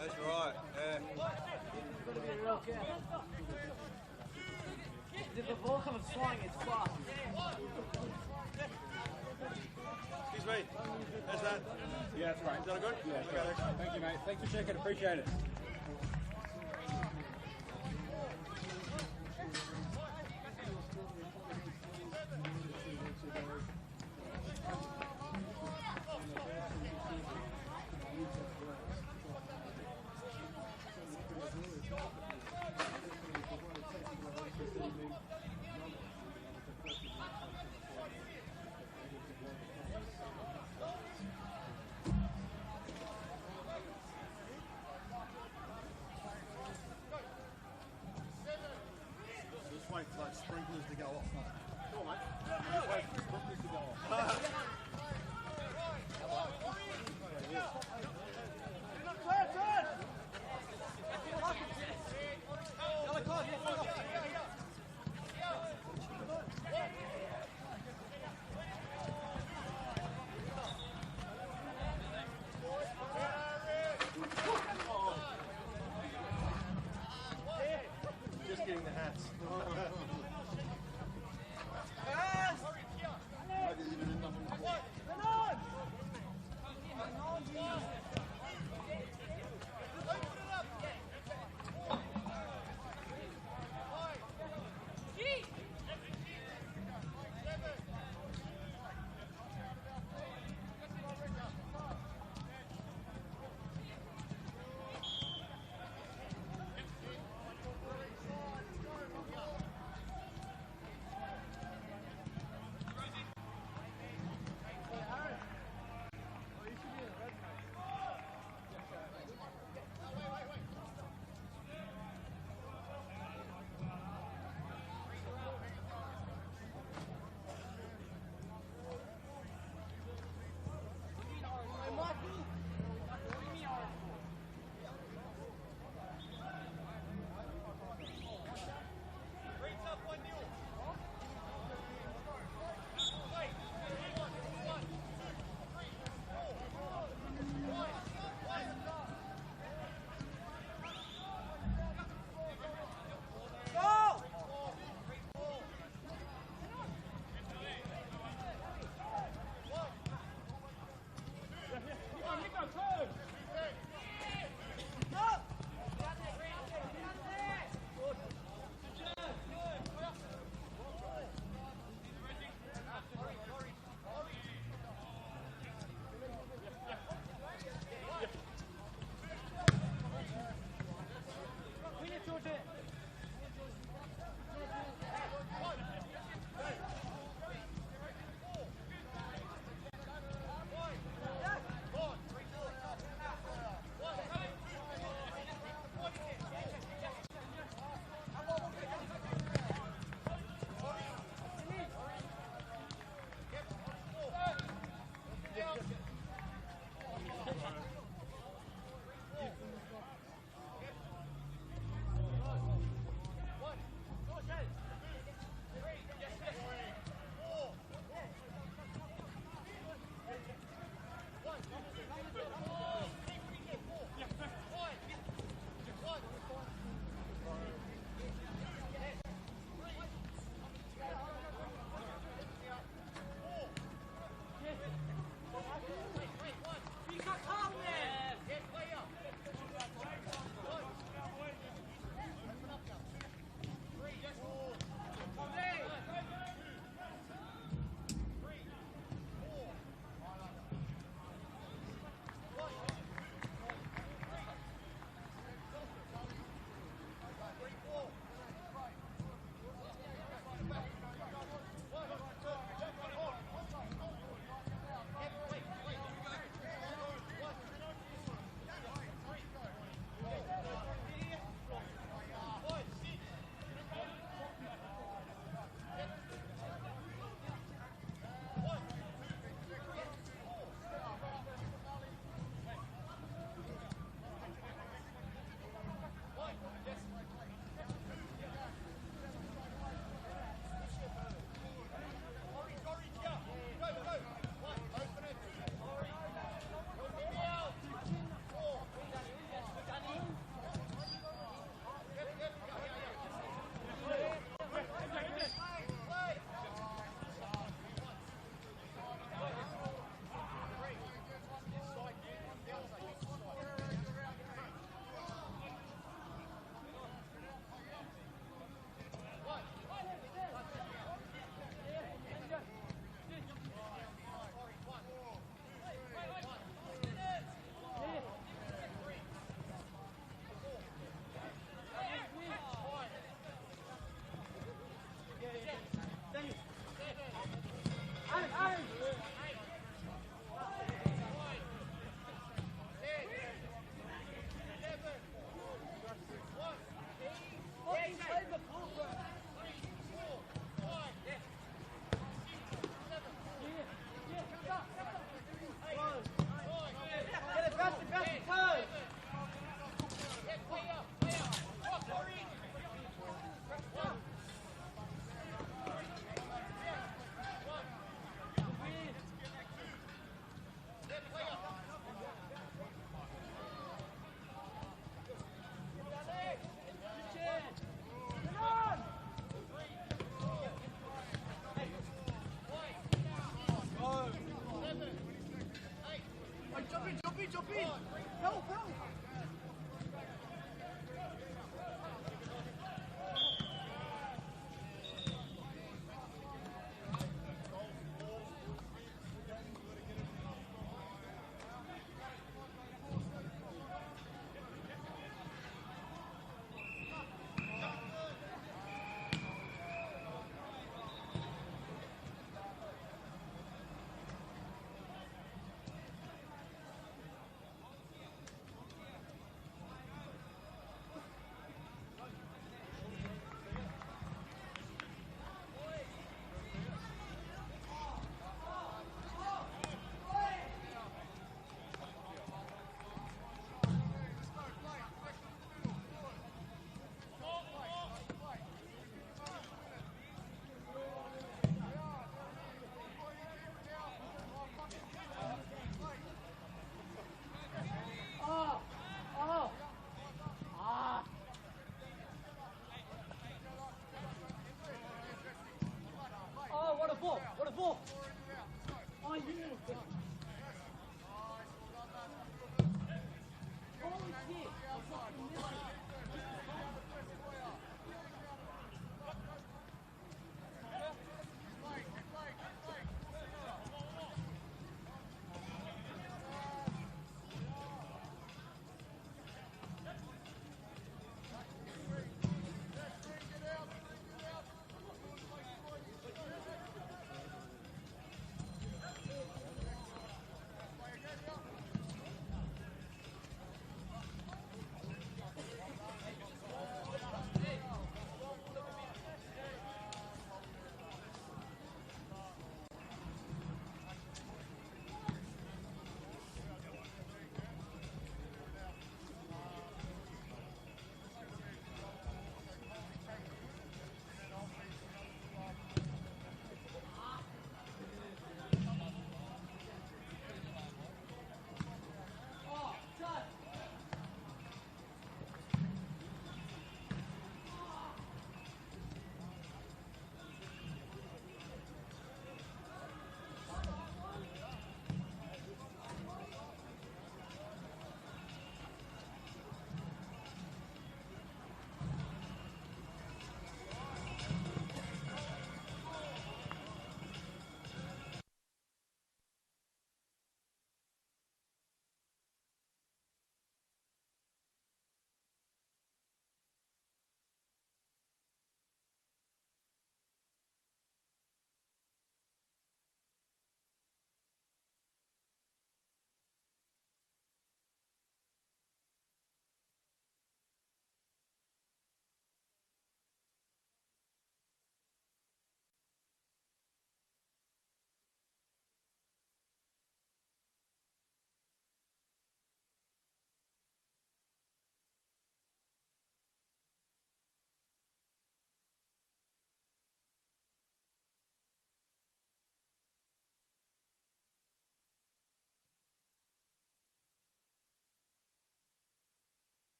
That's right, yeah. You've got to be real careful. If the ball comes flying, it's fast. Excuse me. How's that? Yeah, that's right. Is that good? Yeah, okay, right. Thank you, mate. Thanks for checking. Appreciate it. Just wait for those sprinklers to go off. Cool, mate. Just wait for the sprinklers to go off.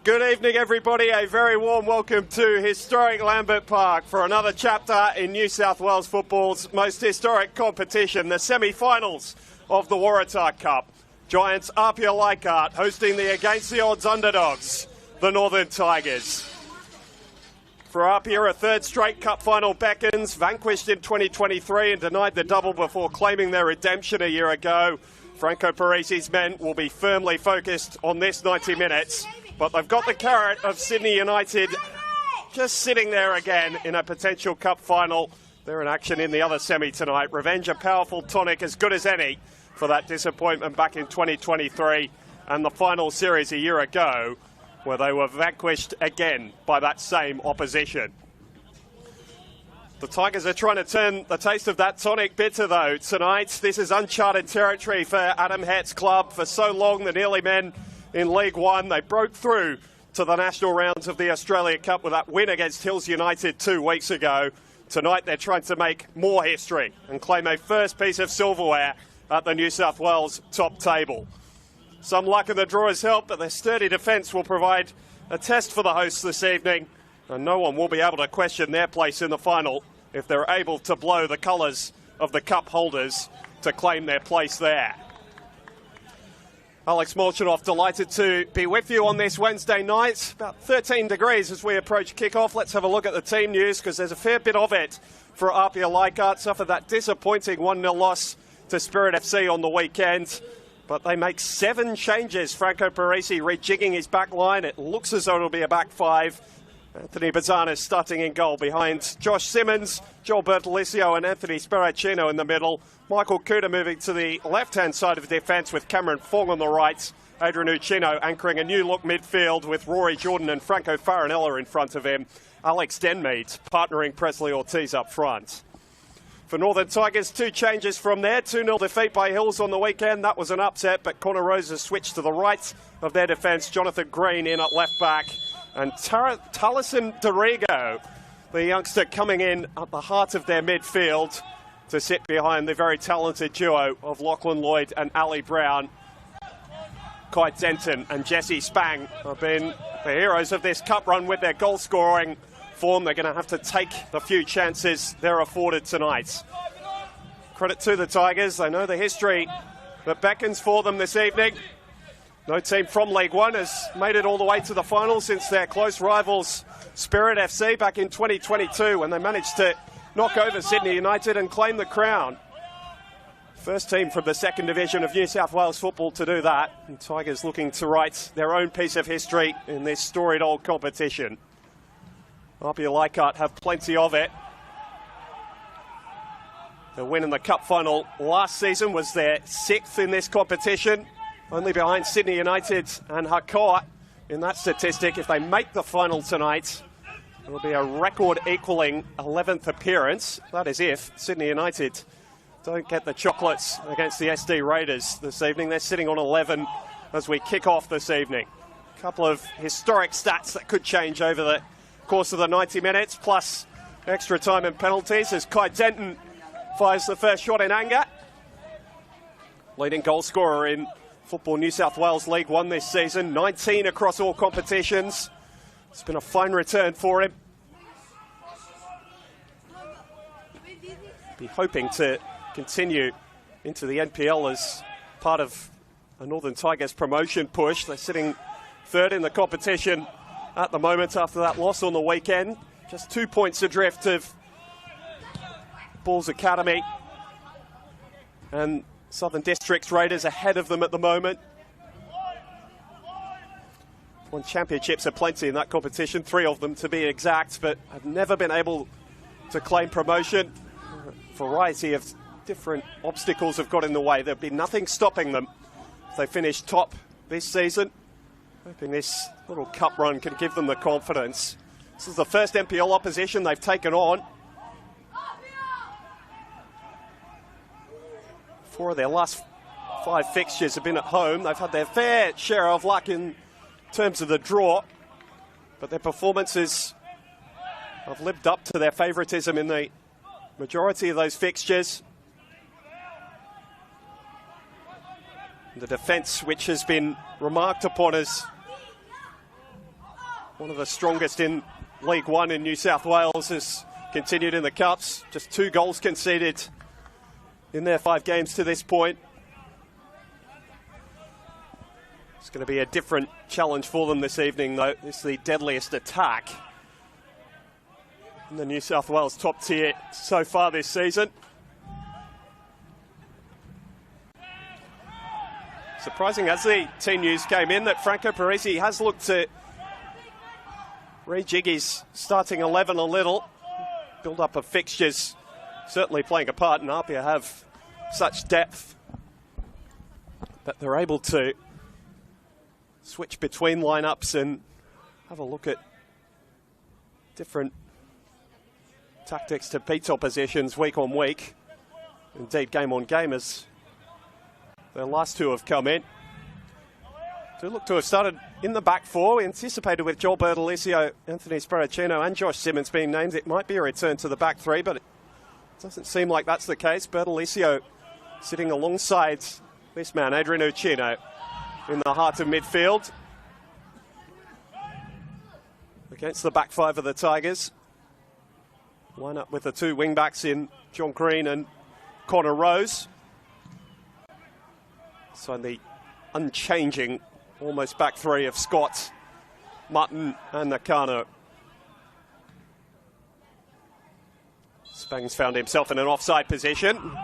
Good evening, everybody. A very warm welcome to historic Lambert Park for another chapter in New South Wales football's most historic competition, the semi-finals of the Waratah Cup. Giants APIA Leichhardt hosting the against-the-odds underdogs, the Northern Tigers. For APIA, a third straight cup final beckons, vanquished in 2023 and denied the double before claiming their redemption a year ago. Franco Parisi's men will be firmly focused on this 90 minutes, but they've got the carrot of Sydney United just sitting there again in a potential cup final. They're in action in the other semi tonight. Revenge, a powerful tonic as good as any for that disappointment back in 2023 and the final series a year ago, where they were vanquished again by that same opposition. The Tigers are trying to turn the taste of that tonic bitter, though, tonight. This is uncharted territory for Adam Hett's club. For so long, the Nearly men in League One, they broke through to the national rounds of the Australia Cup with that win against Hills United 2 weeks ago. Tonight, they're trying to make more history and claim a first piece of silverware at the New South Wales top table. Some luck in the draw has helped, but their sturdy defence will provide a test for the hosts this evening, and no one will be able to question their place in the final if they're able to blow the colours of the cup holders to claim their place there. Alex Molchanoff, delighted to be with you on this Wednesday night. About 13 degrees as we approach kickoff. Let's have a look at the team news, because there's a fair bit of it for APIA Leichhardt. Suffered that disappointing 1-0 loss to Spirit FC on the weekend, but they make 7 changes. Franco Parisi rejigging his back line. It looks as though it'll be a back 5. Anthony Bazzanis starting in goal behind Josh Simmons, Joel Bertolicio and Anthony Sparacino in the middle. Michael Kuda moving to the left-hand side of defence with Cameron Fong on the right. Adrian Uccino anchoring a new-look midfield with Rory Jordan and Franco Farinella in front of him. Alex Denmead partnering Presley Ortiz up front. For Northern Tigers, 2 changes from there. 2-0 defeat by Hills on the weekend. That was an upset, but Connor Rosa switched to the right of their defence. Jonathan Green in at left-back. And Taliesin Dorigo, the youngster, coming in at the heart of their midfield to sit behind the very talented duo of Lachlan Lloyd and Ali Brown. Kai Denton and Jesse Spang have been the heroes of this cup run with their goal-scoring form. They're going to have to take the few chances they're afforded tonight. Credit to the Tigers. They know the history that beckons for them this evening. No team from League One has made it all the way to the final since their close rivals Spirit FC back in 2022, when they managed to knock over Sydney United and claim the crown. First team from the second division of New South Wales football to do that. And Tigers looking to write their own piece of history in this storied old competition. APIA Leichhardt have plenty of it. The win in the cup final last season was their 6th in this competition, only behind Sydney United and Hakoah in that statistic. If they make the final tonight, it'll be a record-equalling 11th appearance. That is if Sydney United don't get the chocolates against the SD Raiders this evening. They're sitting on 11 as we kick off this evening. A couple of historic stats that could change over the course of the 90 minutes, plus extra time and penalties as Kai Denton fires the first shot in anger. Leading goal scorer in Football New South Wales League One this season, 19 across all competitions. It's been a fine return for him. Be hoping to continue into the NPL as part of a Northern Tigers promotion push. They're sitting 3rd in the competition at the moment after that loss on the weekend. Just 2 points adrift of Bulls Academy and Southern Districts Raiders ahead of them at the moment. Won championships aplenty in that competition, 3 of them to be exact, but have never been able to claim promotion. A variety of different obstacles have got in the way. There'll be nothing stopping them if they finish top this season. Hoping this little cup run can give them the confidence. This is the first NPL opposition they've taken on. 4 of their last 5 fixtures have been at home. They've had their fair share of luck in terms of the draw, but their performances have lived up to their favouritism in the majority of those fixtures. The defence, which has been remarked upon as one of the strongest in League One in New South Wales, has continued in the Cups. Just 2 goals conceded in their 5 games to this point. It's going to be a different challenge for them this evening, though. This is the deadliest attack in the New South Wales top tier so far this season. Surprising as the team news came in that Franco Parisi has looked to rejig his starting 11 a little. Build up of fixtures certainly playing a part, and APIA have such depth that they're able to switch between lineups and have a look at different tactics to beat oppositions week on week. Indeed, game on game, as the last 2 have come in. Do look to have started in the back 4. We anticipated with Joel Bertolicio, Anthony Sparacino and Josh Simmons being named, it might be a return to the back 3, but it doesn't seem like that's the case. Bertolicio sitting alongside this man, Adrian Uccino, in the heart of midfield against the back 5 of the Tigers. Line up with the 2 wing-backs in John Green and Connor Rose. So the unchanging, almost back 3 of Scott, Mutton and Nakano. Spangs found himself in an offside position.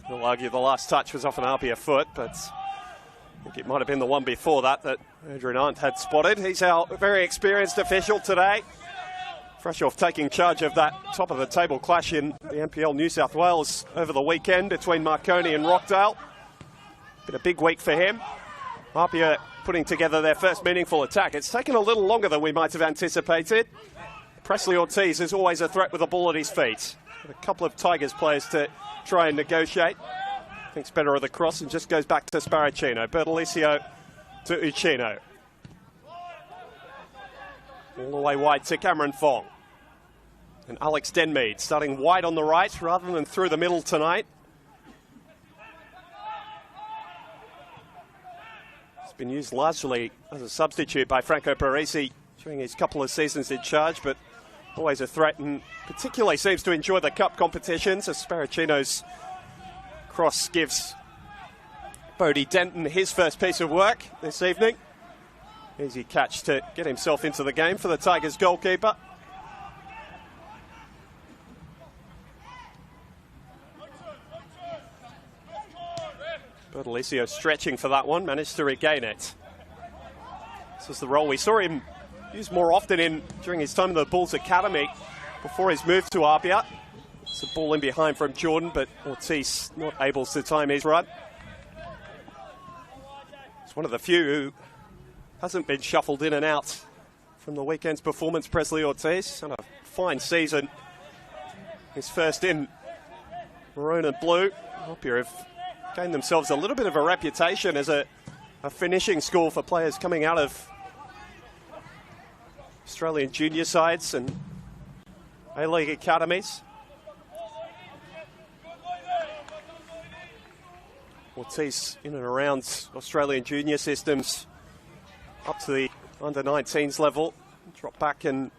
We'll argue the last touch was off an APIA foot, but I think it might have been the one before that Adrian Arndt had spotted. He's our very experienced official today. Fresh off taking charge of that top of the table clash in the NPL New South Wales over the weekend between Marconi and Rockdale. Been a big week for him. APIA putting together their first meaningful attack. It's taken a little longer than we might have anticipated. Presley Ortiz is always a threat with a ball at his feet. A couple of Tigers players to try and negotiate. Thinks better of the cross and just goes back to Sparacino. Bertolicio to Uccino. All the way wide to Cameron Fong. And Alex Denmead starting wide on the right rather than through the middle tonight. It's been used largely as a substitute by Franco Parisi during his couple of seasons in charge, but always a threat, and particularly seems to enjoy the cup competitions, as Sparacino's cross gives Bodie Denton his first piece of work this evening. Easy catch to get himself into the game for the Tigers goalkeeper. Bertolicio stretching for that one, managed to regain it. This is the role we saw him use more often during his time in the Bulls Academy before his move to APIA. It's a ball in behind from Jordan, but Ortiz not able to time his run. It's one of the few who hasn't been shuffled in and out from the weekend's performance. Presley Ortiz had a fine season. His first in maroon and blue. APIA have gained themselves a little bit of a reputation as a finishing school for players coming out of Australian junior sides and A-League academies. Ortiz in and around Australian junior systems up to the under-19s level. Dropped back and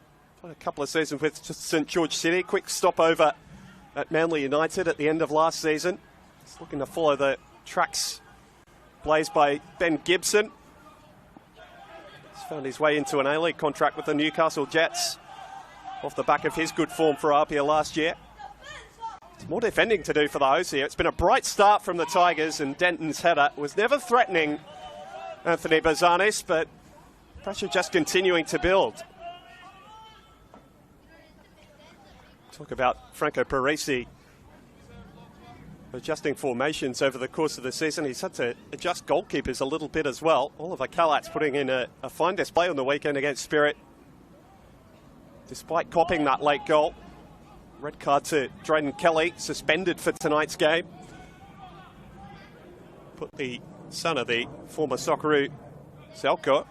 played a couple of seasons with St George City. Quick stopover at Manly United at the end of last season. He's looking to follow the tracks blazed by Ben Gibson. He's found his way into an A-League contract with the Newcastle Jets off the back of his good form for APIA last year. There's more defending to do for the hosts here. It's been a bright start from the Tigers, and Denton's header was never threatening Anthony Bazanis, but pressure just continuing to build. Talk about Franco Parisi adjusting formations over the course of the season. He's had to adjust goalkeepers a little bit as well. Oliver Kalat's putting in a fine display on the weekend against Spirit, despite copping that late goal. Red card to Drayden Kelly, suspended for tonight's game. Put the son of the former Socceroo Selko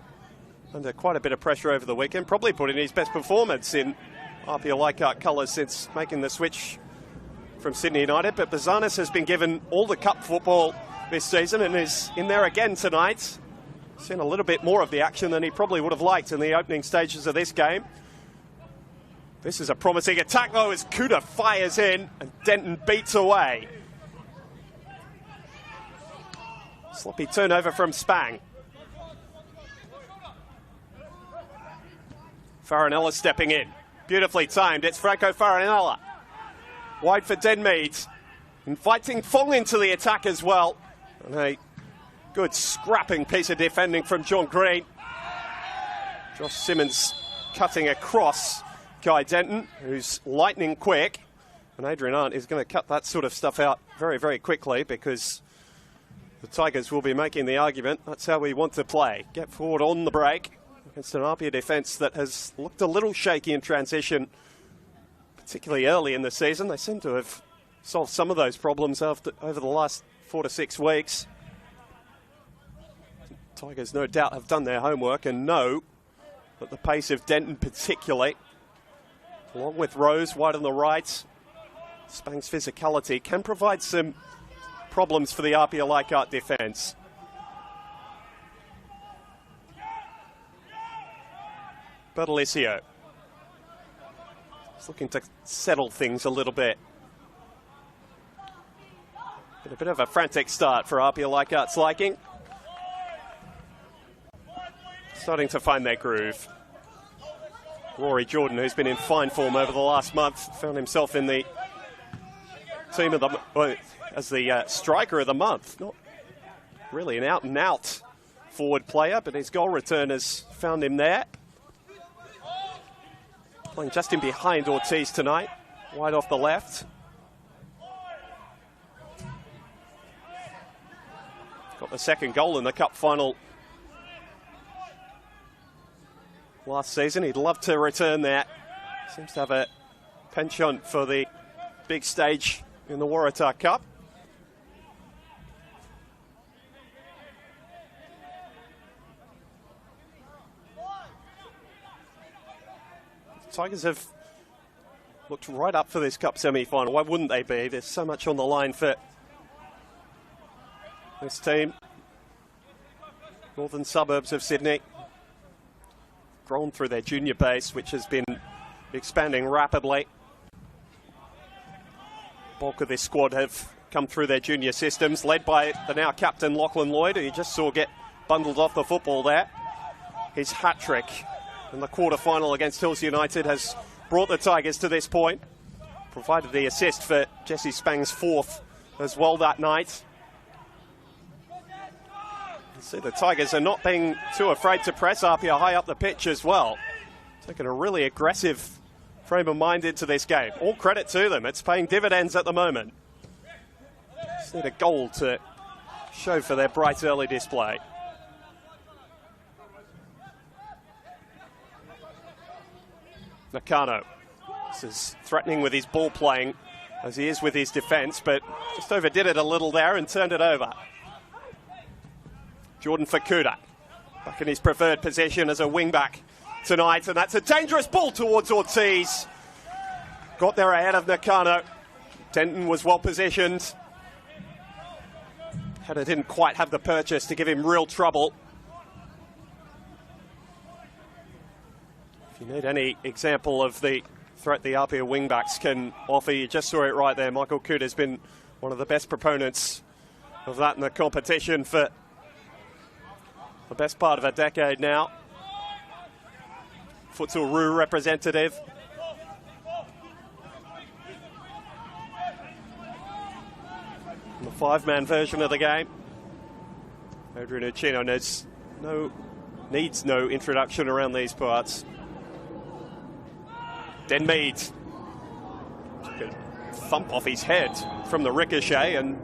under quite a bit of pressure over the weekend. Probably put in his best performance in APIA Leichhardt colours since making the switch from Sydney United. But Bazanis has been given all the cup football this season and is in there again tonight. seen a little bit more of the action than he probably would have liked in the opening stages of this game. This is a promising attack, though, as Kuda fires in and Denton beats away. Sloppy turnover from Spang. Farinella stepping in. Beautifully timed. It's Franco Farinella. Wide for Denmead. Inviting Fong into the attack as well. And a good scrapping piece of defending from John Green. Josh Simmons cutting across Guy Denton, who's lightning quick. And Adrian Arndt is going to cut that sort of stuff out very, very quickly, because the Tigers will be making the argument that's how we want to play. Get forward on the break against an APIA defence that has looked a little shaky in transition, particularly early in the season. They seem to have solved some of those problems over the last 4 to 6 weeks. Tigers no doubt have done their homework and know that the pace of Denton particularly, along with Rose wide on the right, Spang's physicality, can provide some problems for the APIA Leichhardt defence. Bertolicio is looking to settle things a little bit. Been a bit of a frantic start for APIA Leichhardt's liking. Starting to find their groove. Rory Jordan, who's been in fine form over the last month, found himself in the team of the as the striker of the month. Not really an out-and-out forward player, but his goal return has found him there. Playing just in behind Ortiz tonight, wide off the left. Got the second goal in the cup final last season. He'd love to return that. Seems to have a penchant for the big stage in the Waratah Cup. Tigers have looked right up for this cup semi-final. Why wouldn't they be? There's so much on the line for this team. Northern suburbs of Sydney, grown through their junior base, which has been expanding rapidly. Bulk of this squad have come through their junior systems, led by the now captain Lachlan Lloyd, who you just saw get bundled off the football there. His hat-trick in the quarter-final against Hills United has brought the Tigers to this point. Provided the assist for Jesse Spang's fourth as well that night. You see the Tigers are not being too afraid to press APIA high up the pitch as well. Taking a really aggressive frame of mind into this game. All credit to them. It's paying dividends at the moment. Just need a goal to show for their bright early display. Nakano. This is threatening with his ball playing as he is with his defence, but just overdid it a little there and turned it over. Jordan Fukuda back in his preferred position as a wing-back tonight, and that's a dangerous ball towards Ortiz. Got there ahead of Nakano. Denton was well positioned. Header didn't quite have the purchase to give him real trouble. If you need any example of the threat the APIA wingbacks can offer, you just saw it right there. Michael Kuda has been one of the best proponents of that in the competition for the best part of a decade now. Futsal Roo representative. In the five-man version of the game. Adrian Uchino needs no introduction around these parts. Denmead took a thump off his head from the ricochet, and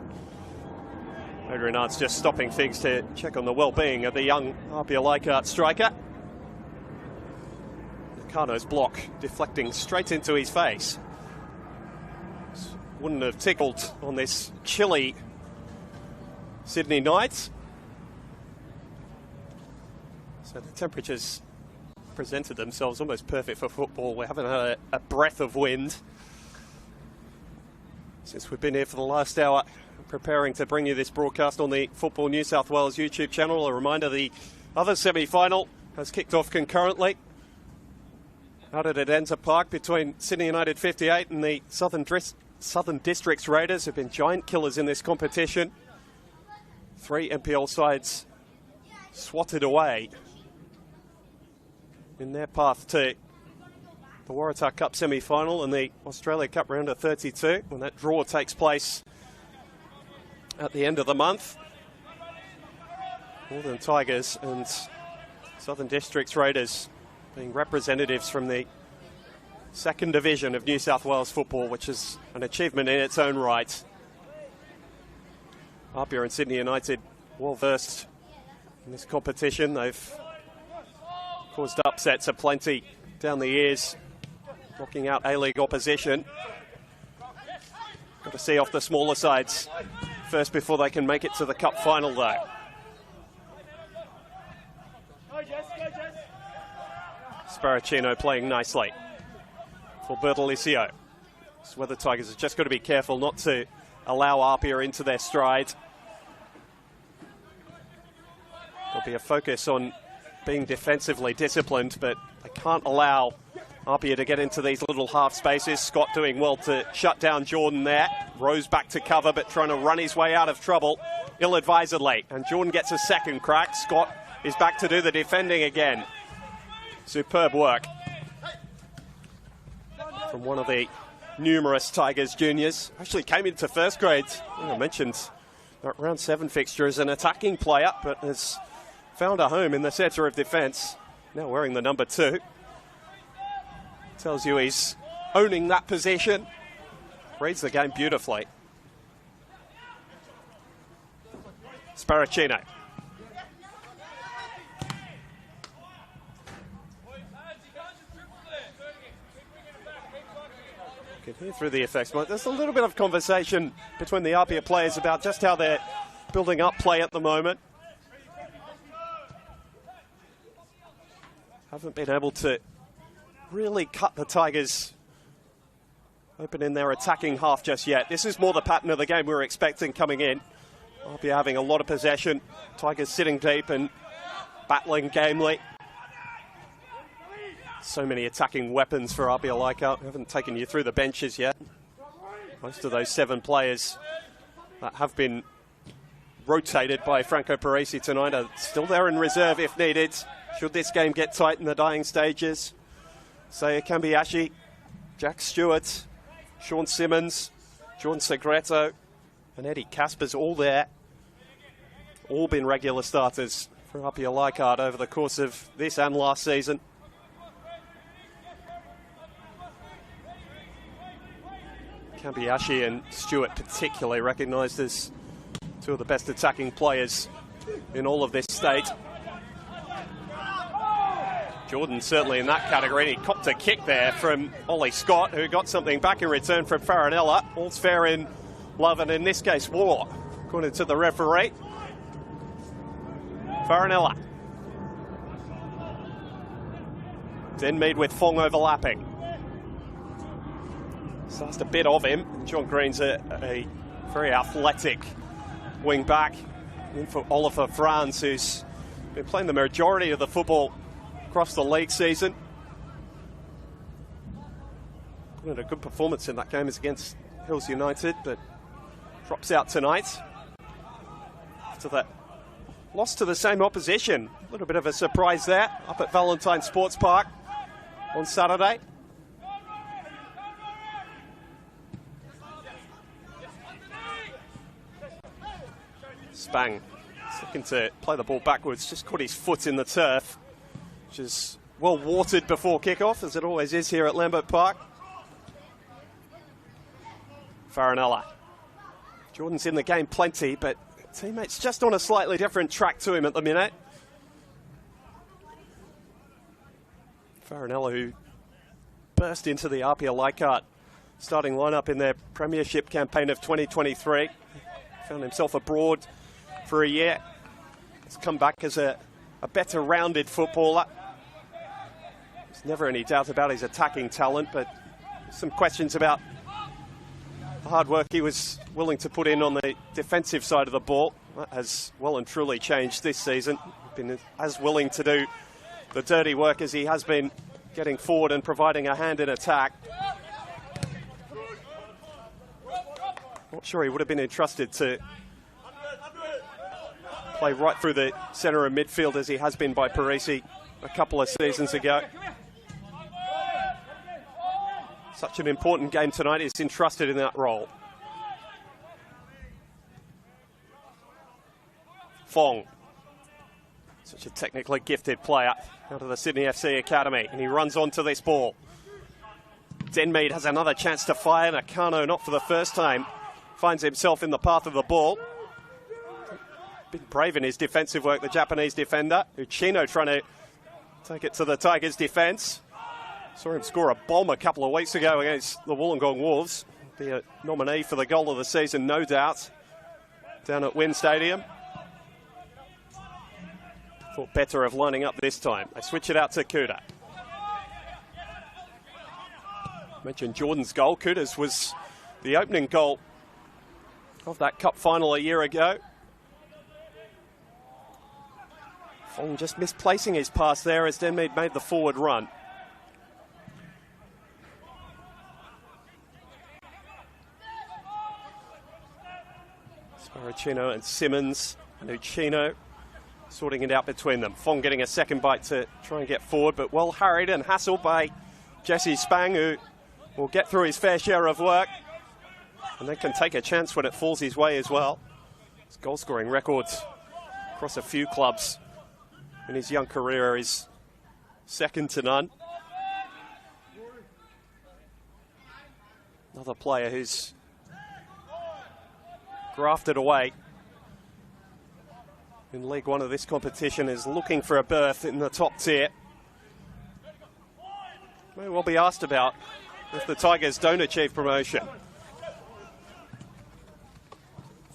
Adrian Arndt's just stopping things to check on the well-being of the young APIA Leichhardt striker. Nakano's block deflecting straight into his face. Wouldn't have tickled on this chilly Sydney night. So the temperatures presented themselves almost perfect for football. We haven't had a breath of wind since we've been here for the last hour preparing to bring you this broadcast on the Football New South Wales YouTube channel. A reminder, the other semi-final has kicked off concurrently out at Adenza Park between Sydney United 58 and the Southern Districts Raiders, who've been giant killers in this competition. 3 NPL sides swatted away in their path to the Waratah Cup semi-final and the Australia Cup round of 32, when that draw takes place at the end of the month. Northern Tigers and Southern Districts Raiders being representatives from the second division of New South Wales football, which is an achievement in its own right. APIA and Sydney United well versed in this competition. They've caused upsets aplenty down the years, knocking out A-League opposition. Got to see off the smaller sides first before they can make it to the Cup final, though. Sparacino playing nicely for Bertolicio. It's where the Tigers have just got to be careful not to allow APIA into their stride. There'll be a focus on being defensively disciplined, but they can't allow APIA to get into these little half spaces. Scott doing well to shut down Jordan there. Rose back to cover, but trying to run his way out of trouble ill-advisedly. And Jordan gets a second crack. Scott is back to do the defending again. Superb work from one of the numerous Tigers juniors. Actually came into first grade. I mentioned that round 7 fixture as an attacking player, but has found a home in the centre of defence. Now wearing the number 2. Tells you he's owning that position. Reads the game beautifully. Sparacino. You can hear through the effects. There's a little bit of conversation between the APIA players about just how they're building up play at the moment. Haven't been able to really cut the Tigers open in their attacking half just yet. This is more the pattern of the game we were expecting coming in. APIA having a lot of possession. Tigers sitting deep and battling gamely. So many attacking weapons for APIA Leichhardt. I haven't taken you through the benches yet. Most of those 7 players that have been rotated by Franco Parisi tonight are still there in reserve if needed, should this game get tight in the dying stages. Saya Kambiashi, Jack Stewart, Sean Simmons, John Segreto, and Eddie Casper's all there. All been regular starters for APIA Leichhardt over the course of this and last season. Kambiashi and Stewart particularly recognised as 2 of the best attacking players in all of this state. Jordan certainly in that category. He copped a kick there from Ollie Scott, who got something back in return from Farinella. All's fair in love, and in this case war, according to the referee. Farinella. Denmead with Fong overlapping. Starts a bit of him. John Green's a very athletic wing back. In for Oliver Franz, who's been playing the majority of the football across the league season. Put in a good performance in that game as against Hills United, but drops out tonight after that loss to the same opposition. A little bit of a surprise there up at Valentine Sports Park on Saturday. Spang, looking to play the ball backwards, just caught his foot in the turf, which is well watered before kickoff, as it always is here at Lambert Park. Farinella. Jordan's in the game plenty, but teammates just on a slightly different track to him at the minute. Farinella, who burst into the APIA Leichhardt starting lineup in their premiership campaign of 2023. Found himself abroad for a year. He's come back as a better rounded footballer. There's never any doubt about his attacking talent, but some questions about the hard work he was willing to put in on the defensive side of the ball. That has well and truly changed this season. been as willing to do the dirty work as he has been getting forward and providing a hand in attack. Not sure he would have been entrusted to play right through the centre of midfield as he has been by Parisi a couple of seasons ago. Such an important game tonight. He's entrusted in that role. Fong, such a technically gifted player out of the Sydney FC Academy, and he runs onto this ball. Denmead has another chance to fire. Nakano, not for the first time, finds himself in the path of the ball. Been brave in his defensive work, the Japanese defender. Uchino trying to take it to the Tigers' defence. Saw him score a bomb a couple of weeks ago against the Wollongong Wolves. Be a nominee for the goal of the season, no doubt, down at Wynn Stadium. Thought better of lining up this time. They switch it out to Kuda. Mentioned Jordan's goal. Kuda's was the opening goal of that cup final a year ago. Fong just misplacing his pass there as Denmead made the forward run. Sparacino and Simmons and Uchino sorting it out between them. Fong getting a second bite to try and get forward, but well harried and hassled by Jesse Spang, who will get through his fair share of work and then can take a chance when it falls his way as well. His goal-scoring records across a few clubs in his young career is second to none. Another player who's grafted away in League One of this competition, is looking for a berth in the top tier. May well be asked about if the Tigers don't achieve promotion.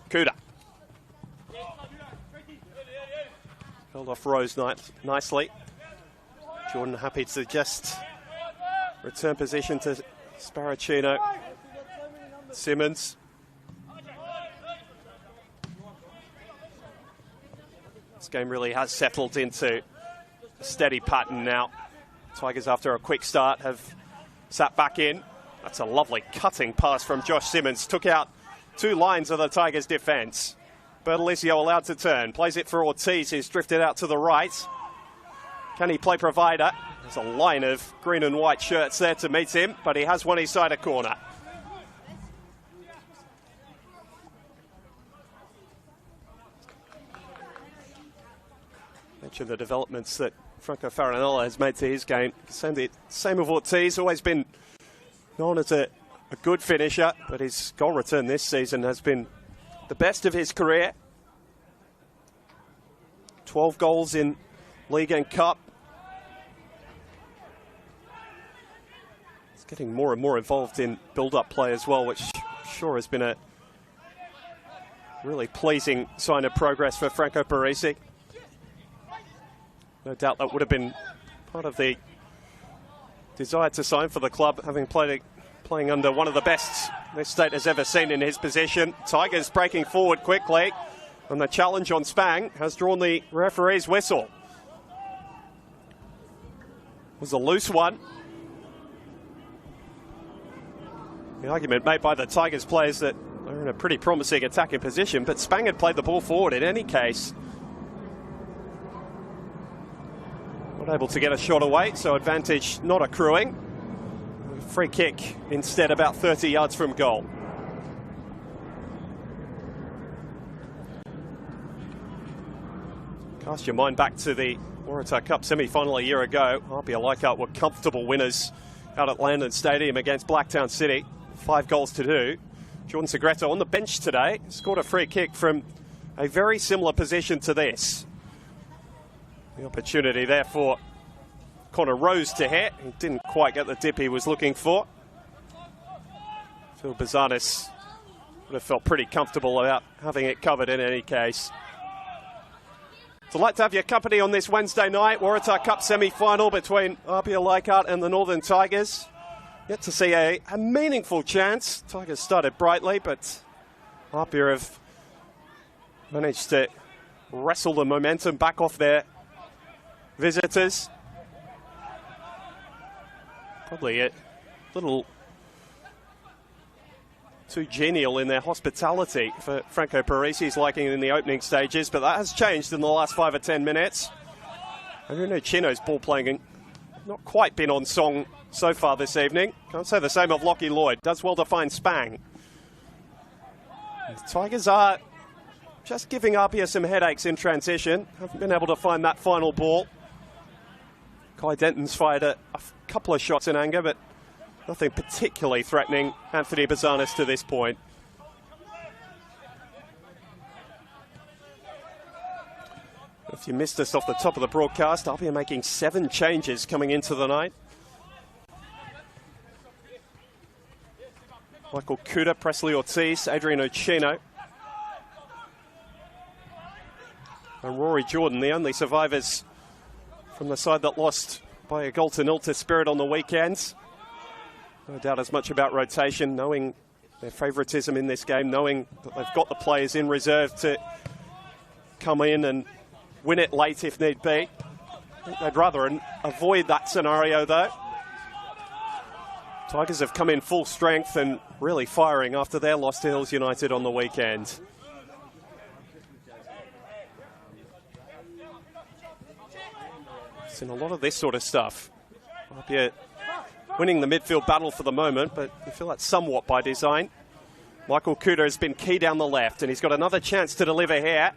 Kuda. Held off Rose nicely. Jordan happy to just return position to Sparacino. Simmons. This game really has settled into a steady pattern now. Tigers, after a quick start, have sat back in. That's a lovely cutting pass from Josh Simmons. Took out two lines of the Tigers' defence. Bertolizio allowed to turn. Plays it for Ortiz, who's drifted out to the right. Can he play provider? There's a line of green and white shirts there to meet him, but he has won his side a corner. Mention the developments that Franco Farinella has made to his game. Same of Ortiz, always been known as a good finisher, but his goal return this season has been the best of his career. 12 goals in League and Cup. He's getting more and more involved in build-up play as well, which sure has been a really pleasing sign of progress for Franco Parisi. No doubt that would have been part of the desire to sign for the club, having playing under one of the best this state has ever seen in his position. Tigers breaking forward quickly, and the challenge on Spang has drawn the referee's whistle. It was a loose one. The argument made by the Tigers players that they're in a pretty promising attacking position, but Spang had played the ball forward in any case. Not able to get a shot away, so advantage not accruing. Free kick instead about 30 yards from goal. Cast your mind back to the Waratah Cup semi-final a year ago. APIA Leichhardt were comfortable winners out at Landon Stadium against Blacktown City. 5 goals to 2. Jordan Segreto on the bench today scored a free kick from a very similar position to this. The opportunity there for Connor Rose to hit. He didn't quite get the dip he was looking for. Phil Bazanis would have felt pretty comfortable about having it covered in any case. Delight to have your company on this Wednesday night. Waratah Cup semi-final between APIA Leichhardt and the Northern Tigers. Yet to see a meaningful chance. Tigers started brightly, but APIA have managed to wrestle the momentum back off their visitors. Probably a little too genial in their hospitality for Franco Parisi's liking in the opening stages, but that has changed in the last 5 or 10 minutes. Adriano Chino's ball playing not quite been on song so far this evening. Can't say the same of Lockie Lloyd. Does well to find Spang. The Tigers are just giving APIA some headaches in transition. Haven't been able to find that final ball. Kai Denton's fired a couple of shots in anger, but nothing particularly threatening Anthony Bazanis to this point. If you missed us off the top of the broadcast, APIA making 7 changes coming into the night. Michael Kuda, Presley Ortiz, Adriano Chino. And Rory Jordan, the only survivors from the side that lost by a goal to nil to Spirit on the weekend. No doubt as much about rotation, knowing their favouritism in this game, knowing that they've got the players in reserve to come in and win it late if need be. I think they'd rather avoid that scenario though. Tigers have come in full strength and really firing after their loss to Hills United on the weekend. Seen a lot of this sort of stuff. APIA winning the midfield battle for the moment, but I feel that's somewhat by design. Michael Kuda has been key down the left, and he's got another chance to deliver here.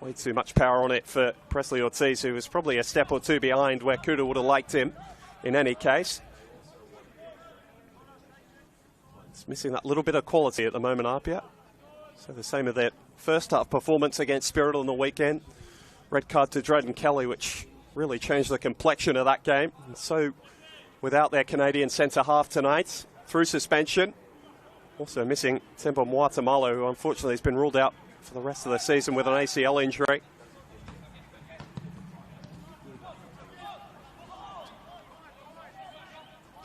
Way too much power on it for Presley Ortiz, who was probably a step or two behind where Kuda would have liked him in any case. It's missing that little bit of quality at the moment, APIA. So the same of their first half performance against Spirit on the weekend. Red card to Drayden Kelly, which really changed the complexion of that game. And so without their Canadian centre-half tonight, through suspension. Also missing Temba Muatamalo, who unfortunately has been ruled out for the rest of the season with an ACL injury.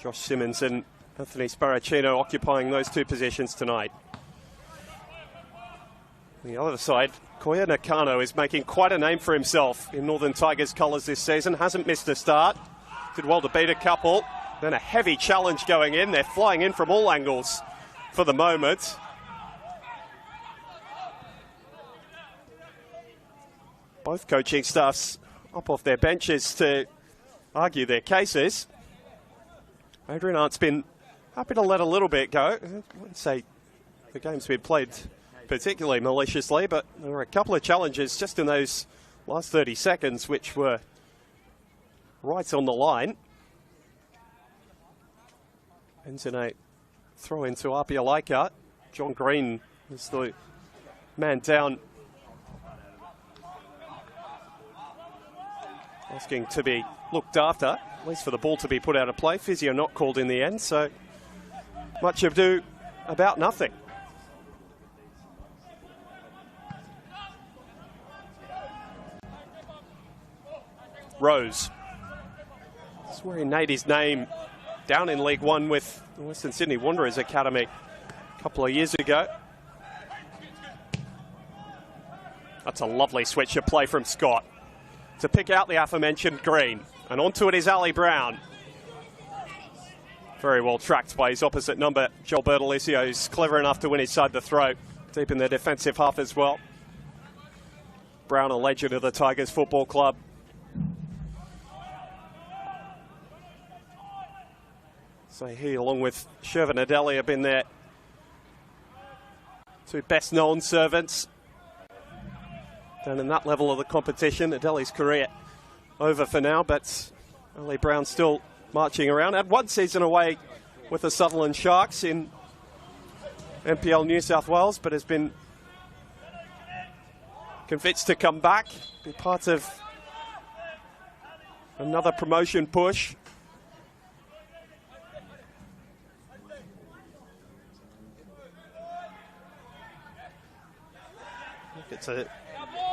Josh Simmons and Anthony Sparacino occupying those 2 positions tonight. On the other side, Koya Nakano is making quite a name for himself in Northern Tigers colours this season. Hasn't missed a start. Did well to beat a couple. Then a heavy challenge going in. They're flying in from all angles for the moment. Both coaching staffs up off their benches to argue their cases. Adrian Arndt's been happy to let a little bit go. I wouldn't say the game's been played particularly maliciously, but there were a couple of challenges just in those last 30 seconds which were right on the line. Ends in a throw into APIA Leichhardt. John Green is the man down, asking to be looked after, at least for the ball to be put out of play. Physio not called in the end, so much ado about nothing. Rose. That's where he made his name down in League One with the Western Sydney Wanderers Academy a couple of years ago. That's a lovely switch of play from Scott to pick out the aforementioned Green. And onto it is Ali Brown. Very well tracked by his opposite number, Joel Bertolicio, who's clever enough to win his side the throw, deep in their defensive half as well. Brown, a legend of the Tigers Football Club. So he, along with Shervin Adeli, have been their 2 best-known servants down in that level of the competition. Adeli's career over for now, but Ali Brown still marching around. Had 1 season away with the Sutherland Sharks in NPL New South Wales, but has been convinced to come back, be part of another promotion push. It's a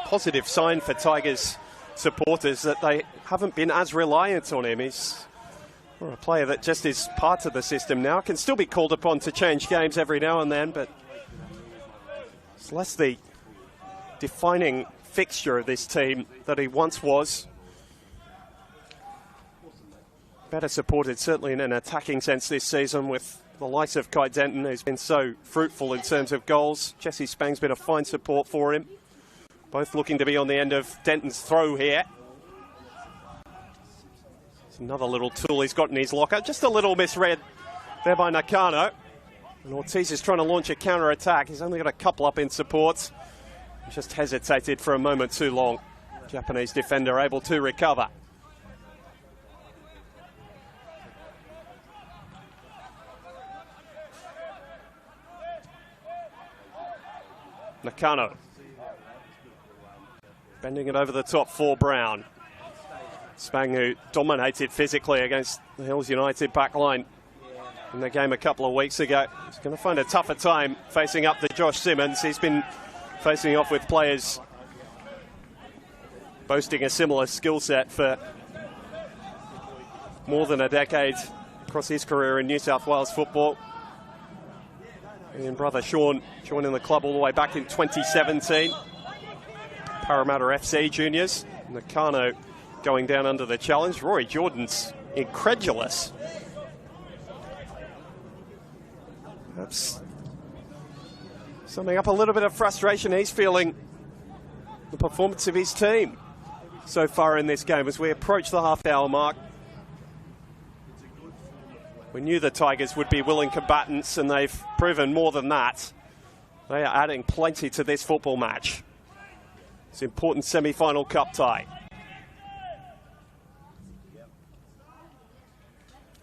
positive sign for Tigers supporters that they haven't been as reliant on him. He's a player that just is part of the system now. Can still be called upon to change games every now and then, but it's less the defining fixture of this team that he once was. Better supported, certainly in an attacking sense this season, with the likes of Kai Denton, who's been so fruitful in terms of goals. Jesse Spang's been a fine support for him. Both looking to be on the end of Denton's throw here. It's another little tool he's got in his locker. Just a little misread there by Nakano. And Ortiz is trying to launch a counter-attack. He's only got a couple up in support. He just hesitated for a moment too long. Japanese defender able to recover. Nakano. Bending it over the top for Brown. Spang, who dominated physically against the Hills United backline in the game a couple of weeks ago. He's going to find a tougher time facing up to Josh Simmons. He's been facing off with players boasting a similar skill set for more than a decade across his career in New South Wales football. And brother Sean joining the club all the way back in 2017. Parramatta FC juniors. Nakano going down under the challenge. Rory Jordan's incredulous. Perhaps summing up a little bit of frustration he's feeling the performance of his team so far in this game as we approach the half-hour mark. We knew the Tigers would be willing combatants, and they've proven more than that. They are adding plenty to this football match. It's an important semi-final cup tie.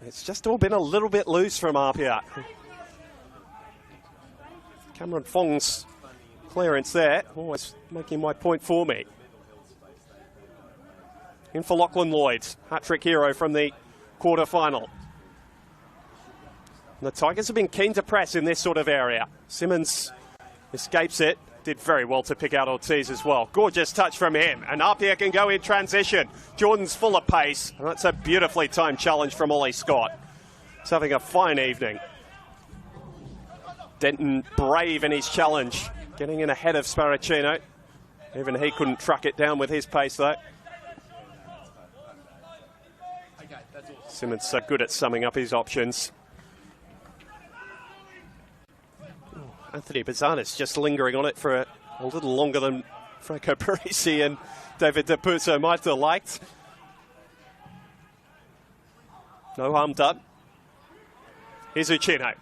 It's just all been a little bit loose from APIA. Cameron Fong's clearance there, always making my point for me. In for Lachlan Lloyd, hat-trick hero from the quarter-final. The Tigers have been keen to press in this sort of area. Simmons escapes it. Did very well to pick out Ortiz as well. Gorgeous touch from him. And APIA can go in transition. Jordan's full of pace. And that's a beautifully timed challenge from Ollie Scott. He's having a fine evening. Denton brave in his challenge. Getting in ahead of Sparacino. Even he couldn't track it down with his pace though. Simmons so good at summing up his options. Anthony Bazanis just lingering on it for a little longer than Franco Parisi and David Depuzo might have liked. No harm done. Here's Uchino.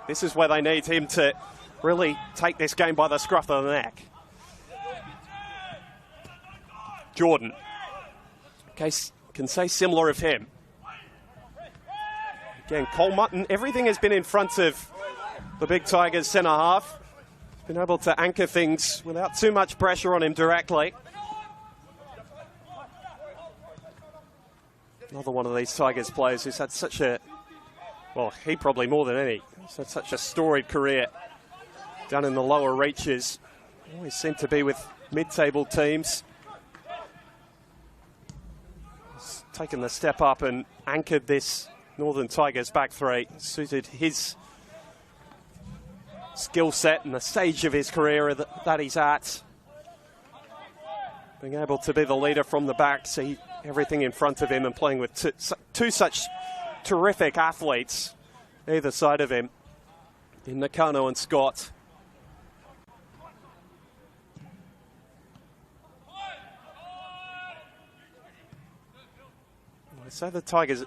This is where they need him to really take this game by the scruff of the neck. Jordan. Can say similar of him. Again, Cole Mutton, everything has been in front of the big Tigers centre half. He's been able to anchor things without too much pressure on him directly. Another one of these Tigers players who's had such a, well, he probably more than any, he's had such a storied career down in the lower reaches. Always seemed to be with mid-table teams. He's taken the step up and anchored this Northern Tigers back three. Suited his skill set and the stage of his career that he's at. Being able to be the leader from the back, see everything in front of him and playing with two such terrific athletes either side of him in Nakano and Scott. So the Tigers,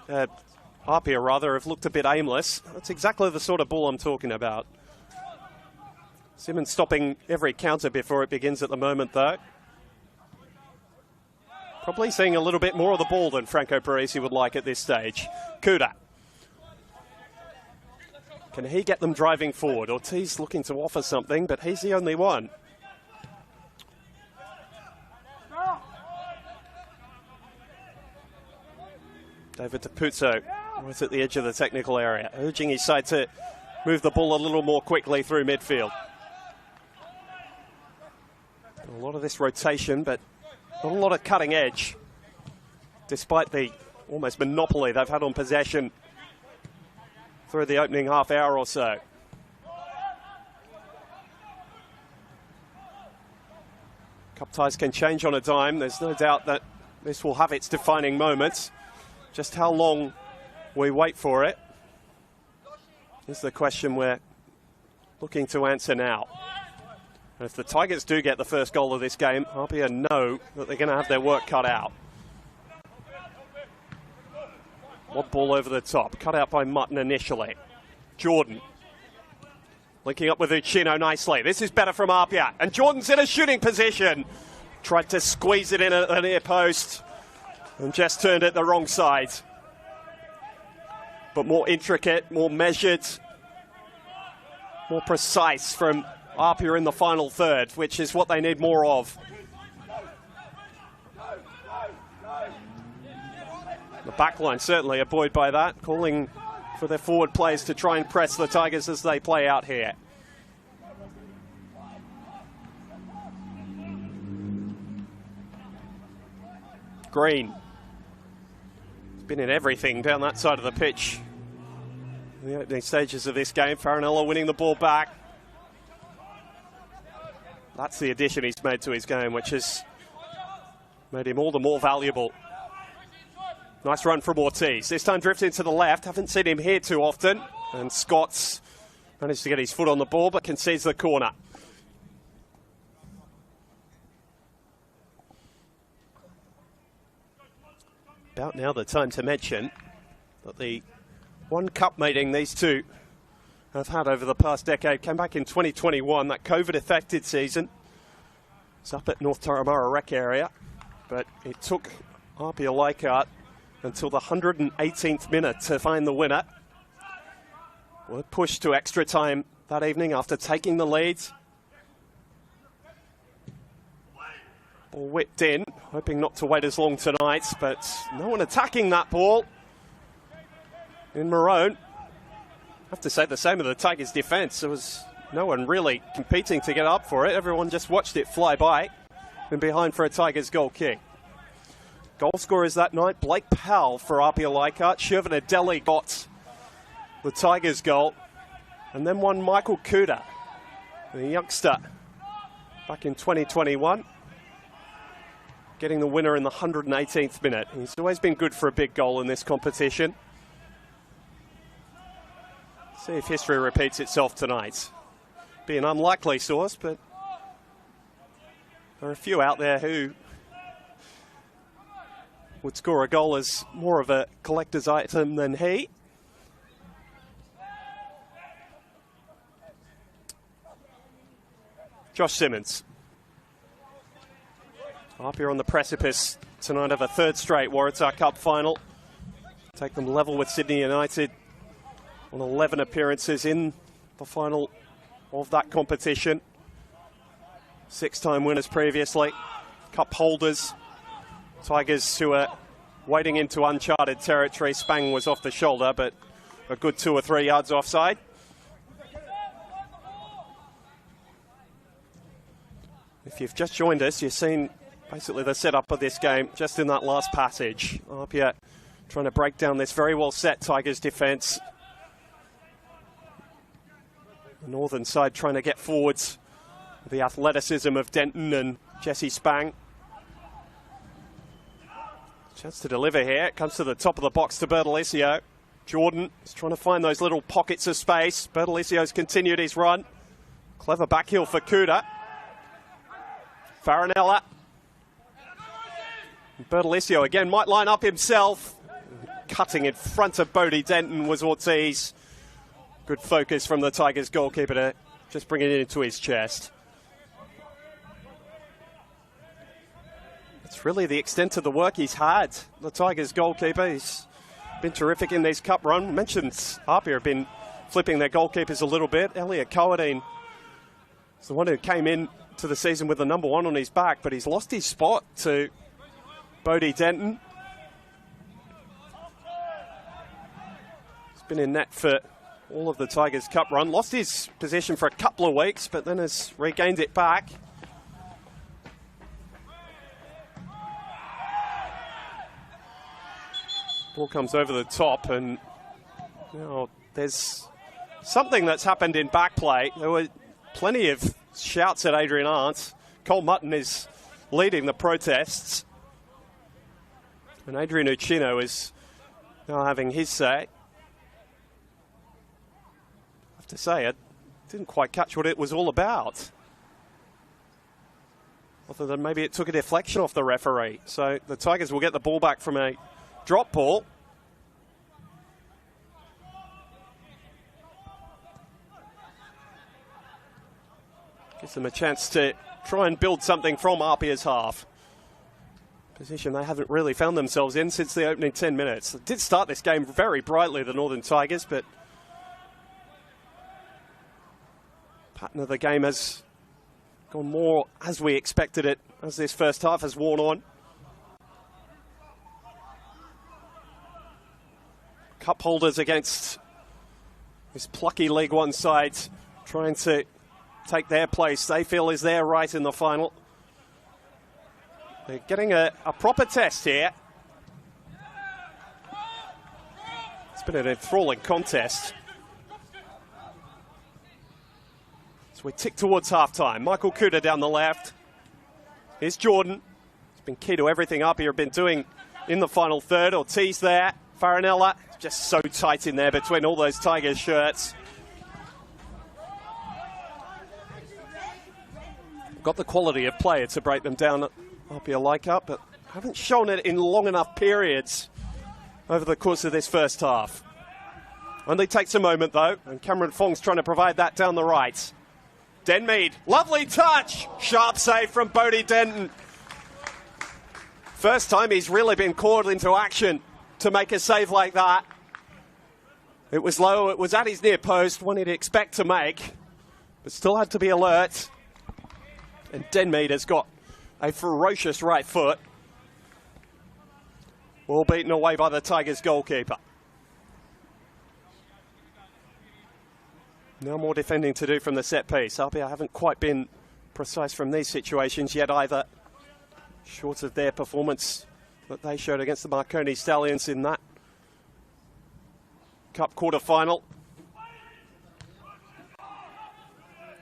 APIA rather, have looked a bit aimless. That's exactly the sort of ball I'm talking about. Simmons stopping every counter before it begins at the moment, though. Probably seeing a little bit more of the ball than Franco Parisi would like at this stage. Kuda. Can he get them driving forward? Ortiz looking to offer something, but he's the only one. David Depuzo right at the edge of the technical area, urging his side to move the ball a little more quickly through midfield. A lot of this rotation, but not a lot of cutting edge, despite the almost monopoly they've had on possession through the opening half hour or so. Cup ties can change on a dime. There's no doubt that this will have its defining moments. Just how long we wait for it is the question we're looking to answer now. And if the Tigers do get the first goal of this game, APIA know that they're going to have their work cut out. Lob ball over the top, cut out by Mutton initially. Jordan linking up with Uchino nicely. This is better from APIA, and Jordan's in a shooting position. Tried to squeeze it in at the near post and just turned it the wrong side. But more intricate, more measured, more precise from APIA in the final third, which is what they need more of. The backline certainly are buoyed by that, calling for their forward players to try and press the Tigers as they play out here. Green. He's been in everything down that side of the pitch in the opening stages of this game. Farinella winning the ball back. That's the addition he's made to his game, which has made him all the more valuable. Nice run from Ortiz. This time drifting to the left. Haven't seen him here too often. And Scott's managed to get his foot on the ball, but concedes the corner. About now the time to mention that the one cup meeting these two have had over the past decade came back in 2021, that COVID-affected season. It's up at North Turramurra Rec area, but it took APIA Leichhardt until the 118th minute to find the winner. Well, pushed to extra time that evening after taking the lead. Ball whipped in, hoping not to wait as long tonight, but no one attacking that ball in maroon. I have to say the same of the Tigers' defence. There was no one really competing to get up for it. Everyone just watched it fly by and behind for a Tigers goal kick. Goal scorers that night, Blake Powell for APIA Leichhardt. Shervin Adeli got the Tigers goal. And then one Michael Kuda, the youngster, back in 2021. Getting the winner in the 118th minute. He's always been good for a big goal in this competition. See if history repeats itself tonight. Be an unlikely source, but there are a few out there who would score a goal as more of a collector's item than he. Josh Simmons. APIA on the precipice tonight of a third straight Waratah Cup final. Take them level with Sydney United on 11 appearances in the final of that competition. 6-time winners previously, cup holders. Tigers who are wading into uncharted territory. Spang was off the shoulder, but a good 2 or 3 yards offside. If you've just joined us, you've seen basically the setup of this game just in that last passage. APIA trying to break down this very well set Tigers defence. The northern side trying to get forwards. The athleticism of Denton and Jesse Spang. Chance to deliver here. It comes to the top of the box to Bertolicio. Jordan is trying to find those little pockets of space. Bertolicio's continued his run. Clever backheel for Kuda. Farinella. Bertolicio again might line up himself. Cutting in front of Bodie Denton was Ortiz. Good focus from the Tigers goalkeeper to just bring it into his chest. It's really the extent of the work he's had. The Tigers goalkeeper, he's been terrific in this cup run. Mentioned APIA have been flipping their goalkeepers a little bit. Elliot Cowadine is the one who came in to the season with the number 1 on his back, but he's lost his spot to Bodie Denton. He's been in net for all of the Tigers Cup run. Lost his position for a couple of weeks, but then has regained it back. Ball comes over the top, and you know, there's something that's happened in back play. There were plenty of shouts at Adrian Arndt. Cole Mutton is leading the protests. And Adrian Uchino is now having his say. I have to say, I didn't quite catch what it was all about. Other than maybe it took a deflection off the referee. So the Tigers will get the ball back from a drop ball. Gives them a chance to try and build something from APIA's half. Position they haven't really found themselves in since the opening 10 minutes. They did start this game very brightly, the Northern Tigers, but pattern of the game has gone more as we expected it as this first half has worn on. Cup holders against this plucky League One side, trying to take their place they feel is their right in the final. They're getting a proper test here. It's been an enthralling contest. So we tick towards half-time. Michael Kuda down the left. Here's Jordan. He's been key to everything APIA have been doing in the final third. Ortiz there. Farinella just so tight in there between all those Tigers shirts. Got the quality of player to break them down at APIA Leichhardt, but haven't shown it in long enough periods over the course of this first half. Only takes a moment though, and Cameron Fong's trying to provide that down the right. Denmead, lovely touch! Sharp save from Bodie Denton. First time he's really been called into action to make a save like that. It was low, it was at his near post, one he'd expect to make, but still had to be alert. And Denmead has got a ferocious right foot. All beaten away by the Tigers goalkeeper. No more defending to do from the set piece. APIA haven't quite been precise from these situations yet either. Short of their performance that they showed against the Marconi Stallions in that Cup quarter-final.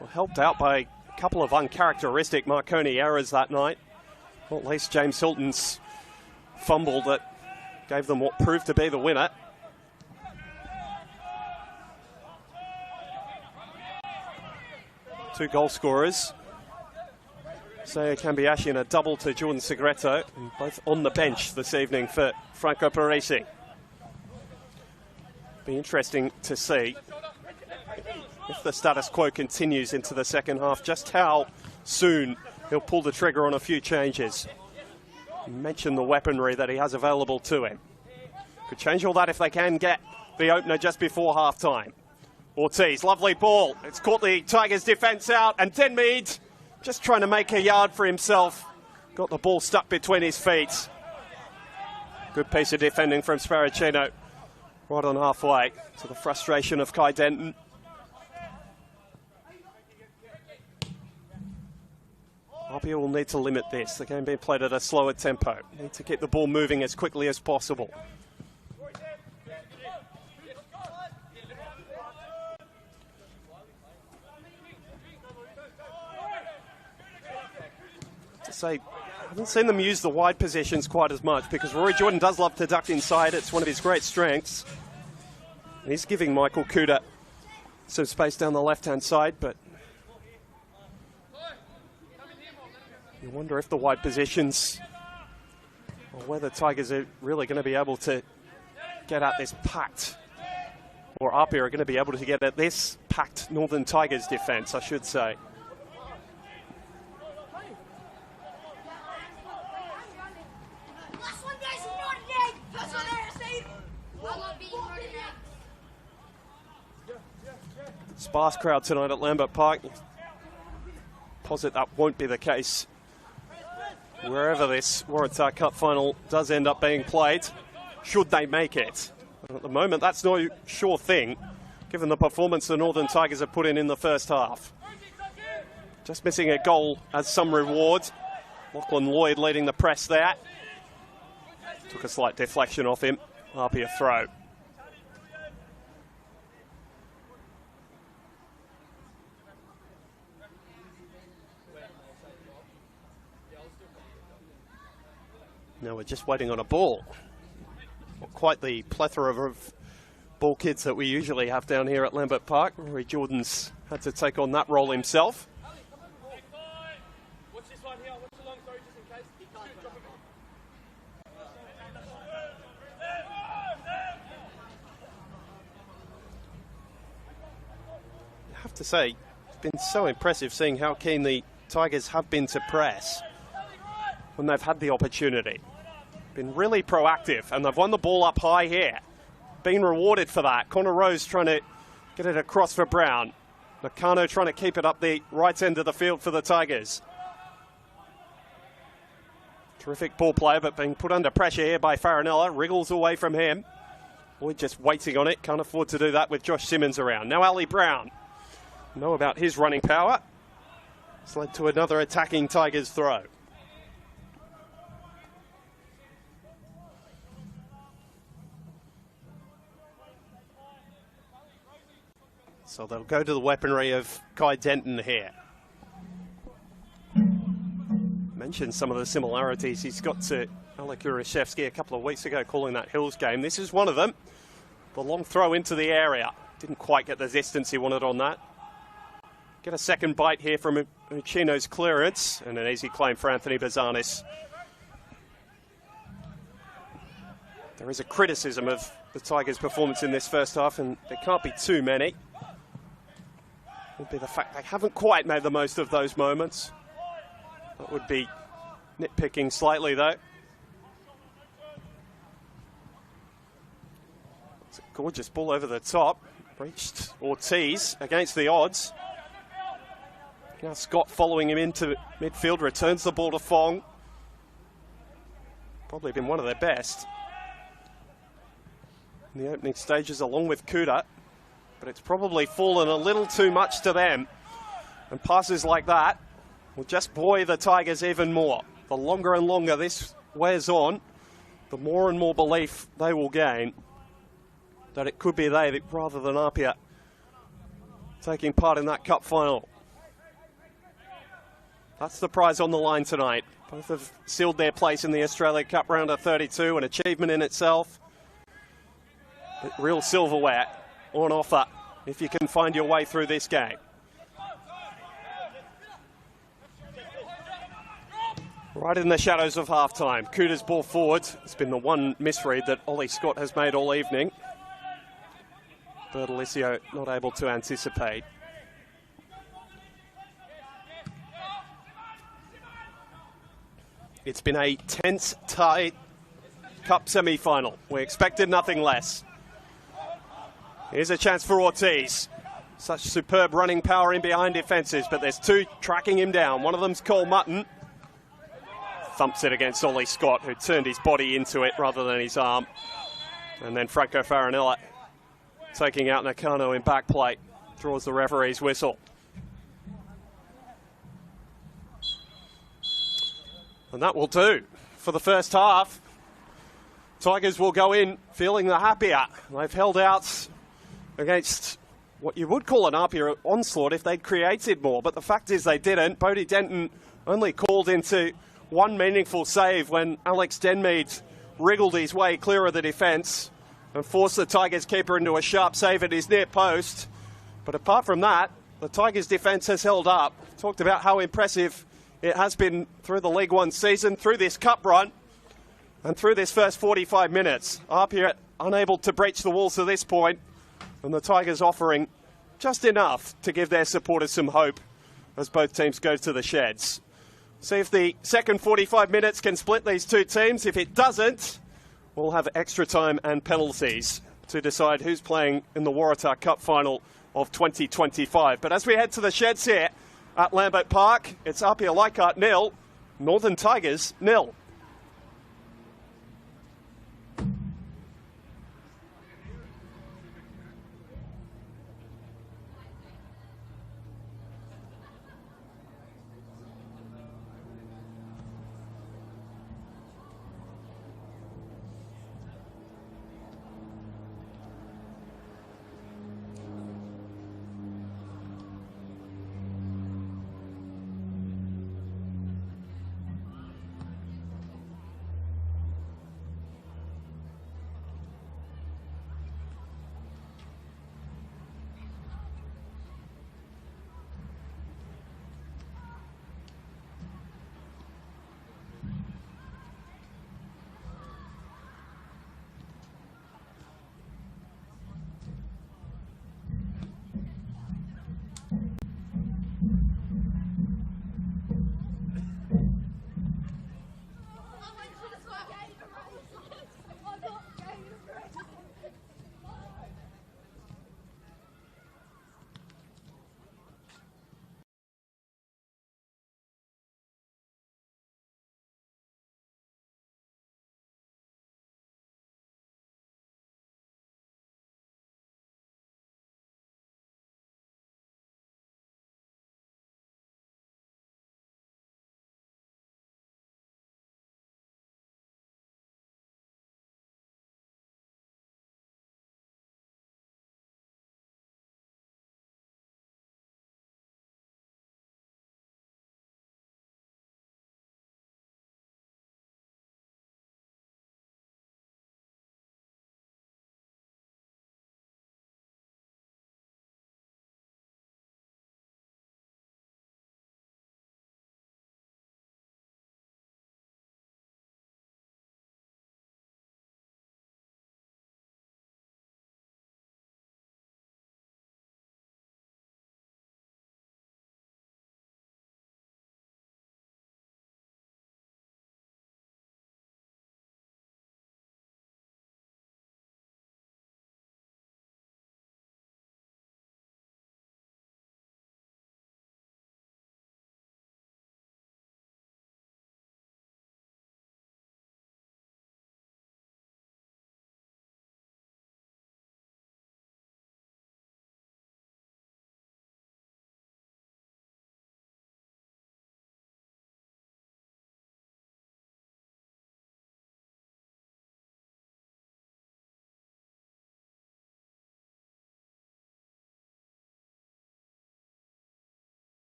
Well, helped out by a couple of uncharacteristic Marconi errors that night. Not least James Hilton's fumble that gave them what proved to be the winner. Two goal scorers. Seiya Kambiashi and a double to Jordan Segreto, and both on the bench this evening for Franco Parisi. Be interesting to see if the status quo continues into the second half, just how soon he'll pull the trigger on a few changes. You mentioned the weaponry that he has available to him. Could change all that if they can get the opener just before half-time. Ortiz, lovely ball. It's caught the Tigers' defence out, and Denmead just trying to make a yard for himself. Got the ball stuck between his feet. Good piece of defending from Sparacino. Right on halfway, to the frustration of Kai Denton. APIA will need to limit this. The game being played at a slower tempo. Need to keep the ball moving as quickly as possible. To say, I haven't seen them use the wide positions quite as much because Rory Jordan does love to duck inside. It's one of his great strengths. And he's giving Michael Kuda some space down the left-hand side, but you wonder if the wide positions, or whether Tigers are really going to be able to get at this packed, or APIA are going to be able to get at this packed Northern Tigers defence, I should say. Sparse crowd tonight at Lambert Park. Posit that won't be the case wherever this Waratah Cup final does end up being played, should they make it. And at the moment, that's no sure thing, given the performance the Northern Tigers have put in the first half. Just missing a goal as some reward. Lachlan Lloyd leading the press there. Took a slight deflection off him. APIA throw. Now we're just waiting on a ball. Not quite the plethora of ball kids that we usually have down here at Lambert Park. Rory Jordan's had to take on that role himself. I have to say, it's been so impressive seeing how keen the Tigers have been to press when they've had the opportunity. Been really proactive, and they've won the ball up high here. Been rewarded for that. Connor Rose trying to get it across for Brown. Nakano trying to keep it up the right end of the field for the Tigers. Terrific ball player, but being put under pressure here by Farinella. Wriggles away from him. We're just waiting on it. Can't afford to do that with Josh Simmons around. Now Ali Brown. Know about his running power. It's led to another attacking Tigers throw. So they'll go to the weaponry of Kai Denton here. Mentioned some of the similarities he's got to Alek Urashevsky a couple of weeks ago calling that Hills game. This is one of them. The long throw into the area. Didn't quite get the distance he wanted on that. Get a second bite here from Uchino's clearance, and an easy claim for Anthony Bazanis. There is a criticism of the Tigers' performance in this first half, and there can't be too many. Would be the fact they haven't quite made the most of those moments. That would be nitpicking slightly, though. It's a gorgeous ball over the top. Reached Ortiz against the odds. Now Scott following him into midfield, returns the ball to Fong. Probably been one of their best in the opening stages along with Kuda, but it's probably fallen a little too much to them. And passes like that will just buoy the Tigers even more. The longer and longer this wears on, the more and more belief they will gain that it could be they rather than APIA taking part in that cup final. That's the prize on the line tonight. Both have sealed their place in the Australia Cup round of 32, an achievement in itself. But real silverware on offer if you can find your way through this game. Right in the shadows of halftime. Kuda's ball forward. It's been the one misread that Ollie Scott has made all evening. Bertolicio not able to anticipate. It's been a tense, tight cup semi-final. We expected nothing less. Here's a chance for Ortiz. Such superb running power in behind defences, but there's two tracking him down. One of them's Cole Mutton. Thumps it against Ollie Scott, who turned his body into it rather than his arm. And then Franco Farinella taking out Nakano in back play. Draws the referee's whistle. And that will do for the first half. Tigers will go in feeling the happier. They've held out against what you would call an APIA onslaught if they'd created more. But the fact is they didn't. Bodie Denton only called into one meaningful save when Alex Denmead wriggled his way clear of the defence and forced the Tigers keeper into a sharp save at his near post. But apart from that, the Tigers defence has held up. Talked about how impressive it has been through the League One season, through this cup run, and through this first 45 minutes. APIA unable to breach the walls to this point, and the Tigers offering just enough to give their supporters some hope as both teams go to the sheds. See if the second 45 minutes can split these two teams. If it doesn't, we'll have extra time and penalties to decide who's playing in the Waratah Cup final of 2025. But as we head to the sheds here at Lambert Park, it's APIA Leichhardt 0, Northern Tigers 0.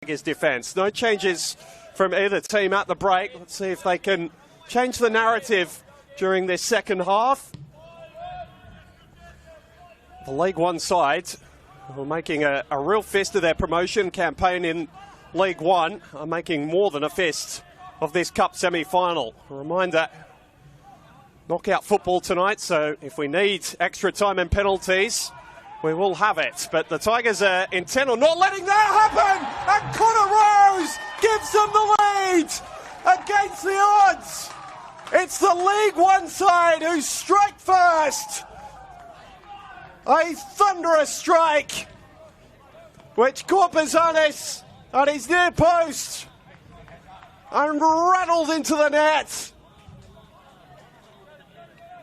Tigers defence. No changes from either team at the break. Let's see if they can change the narrative during this second half. The League One side who are making a real fist of their promotion campaign in League One are making more than a fist of this Cup semi-final. A reminder, knockout football tonight, so if we need extra time and penalties, we will have it. But the Tigers are intent on not letting that happen, and Connor Rose gives them the lead against the odds. It's the League One side who strike first. A thunderous strike, which caught Bazanis at his near post and rattled into the net.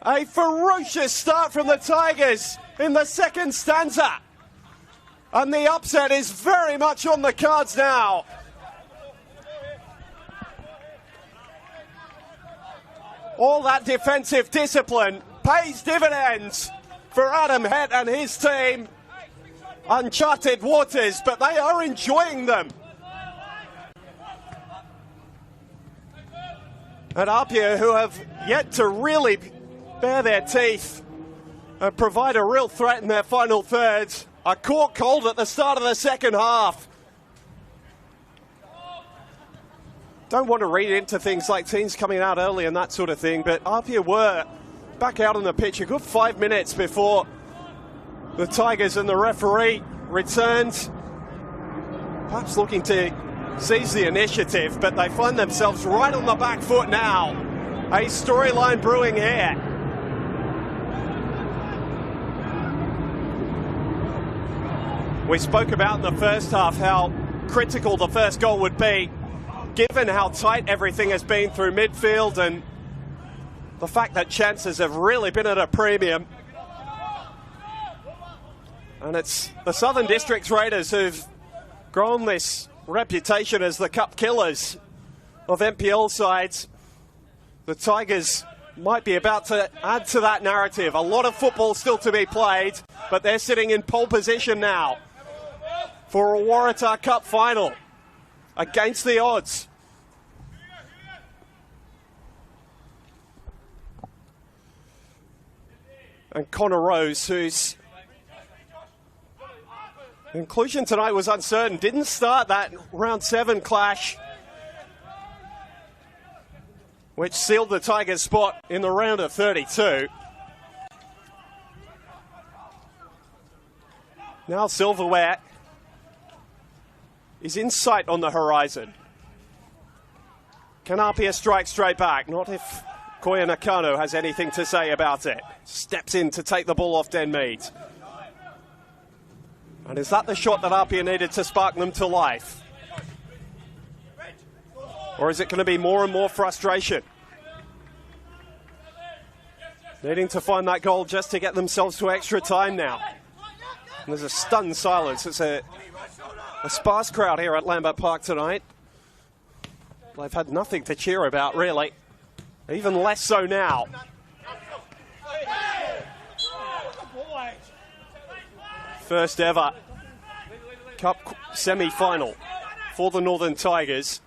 A ferocious start from the Tigers in the second stanza. And the upset is very much on the cards now. All that defensive discipline pays dividends for Adam Hett and his team. Uncharted waters, but they are enjoying them. And APIA, who have yet to really bare their teeth and provide a real threat in their final third, are caught cold at the start of the second half. Don't want to read into things like teams coming out early and that sort of thing, but APIA were back out on the pitch a good 5 minutes before the Tigers and the referee returned, perhaps looking to seize the initiative, but they find themselves right on the back foot now. A storyline brewing here. We spoke about in the first half how critical the first goal would be, given how tight everything has been through midfield and the fact that chances have really been at a premium. And it's the Southern Districts Raiders who've grown this reputation as the cup killers of NPL sides. The Tigers might be about to add to that narrative. A lot of football still to be played, but they're sitting in pole position now for a Waratah Cup final against the odds. And Connor Rose, whose inclusion tonight was uncertain, didn't start that round 7 clash, which sealed the Tigers' spot in the round of 32. Now silverware is in sight on the horizon. Can APIA strike straight back? Not if Koya Nakano has anything to say about it. Steps in to take the ball off Denmead. And is that the shot that APIA needed to spark them to life? Or is it going to be more and more frustration? Needing to find that goal just to get themselves to extra time now. And there's a stunned silence. It's a sparse crowd here at Lambert Park tonight. They've had nothing to cheer about, really. Even less so now. First ever Cup semi-final for the Northern Tigers.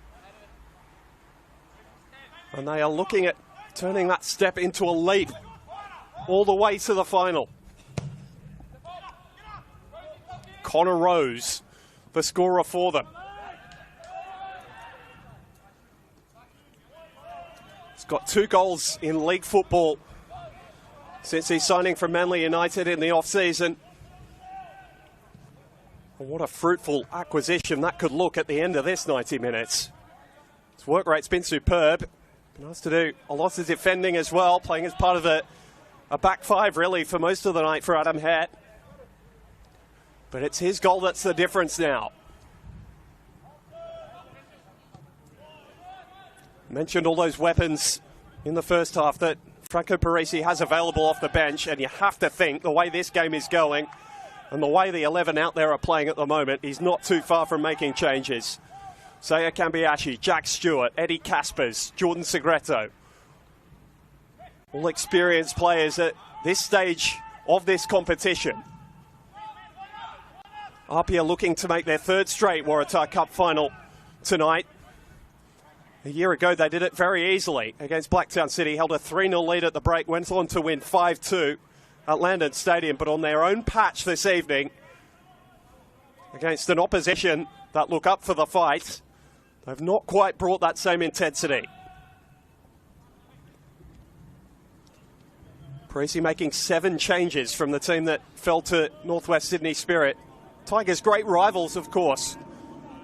And they are looking at turning that step into a lead all the way to the final. Connor Rose, the scorer for them. He's got 2 goals in league football since he's signing for Manly United in the off-season. And what a fruitful acquisition that could look at the end of this 90 minutes. His work rate's been superb. Nice to do a lot of defending as well, playing as part of a back 5 really for most of the night for Adam Hett. But it's his goal that's the difference now. Mentioned all those weapons in the first half that Franco Parisi has available off the bench, and you have to think the way this game is going and the way the 11 out there are playing at the moment, he's not too far from making changes. Saya Kambiashi, Jack Stewart, Eddie Caspers, Jordan Segreto. All experienced players at this stage of this competition. APIA looking to make their third straight Waratah Cup final tonight. A year ago, they did it very easily against Blacktown City, held a 3-0 lead at the break, went on to win 5-2 at Landon Stadium, but on their own patch this evening, against an opposition that look up for the fight, they've not quite brought that same intensity. Parisi making 7 changes from the team that fell to Northwest Sydney Spirit. Tigers great rivals, of course,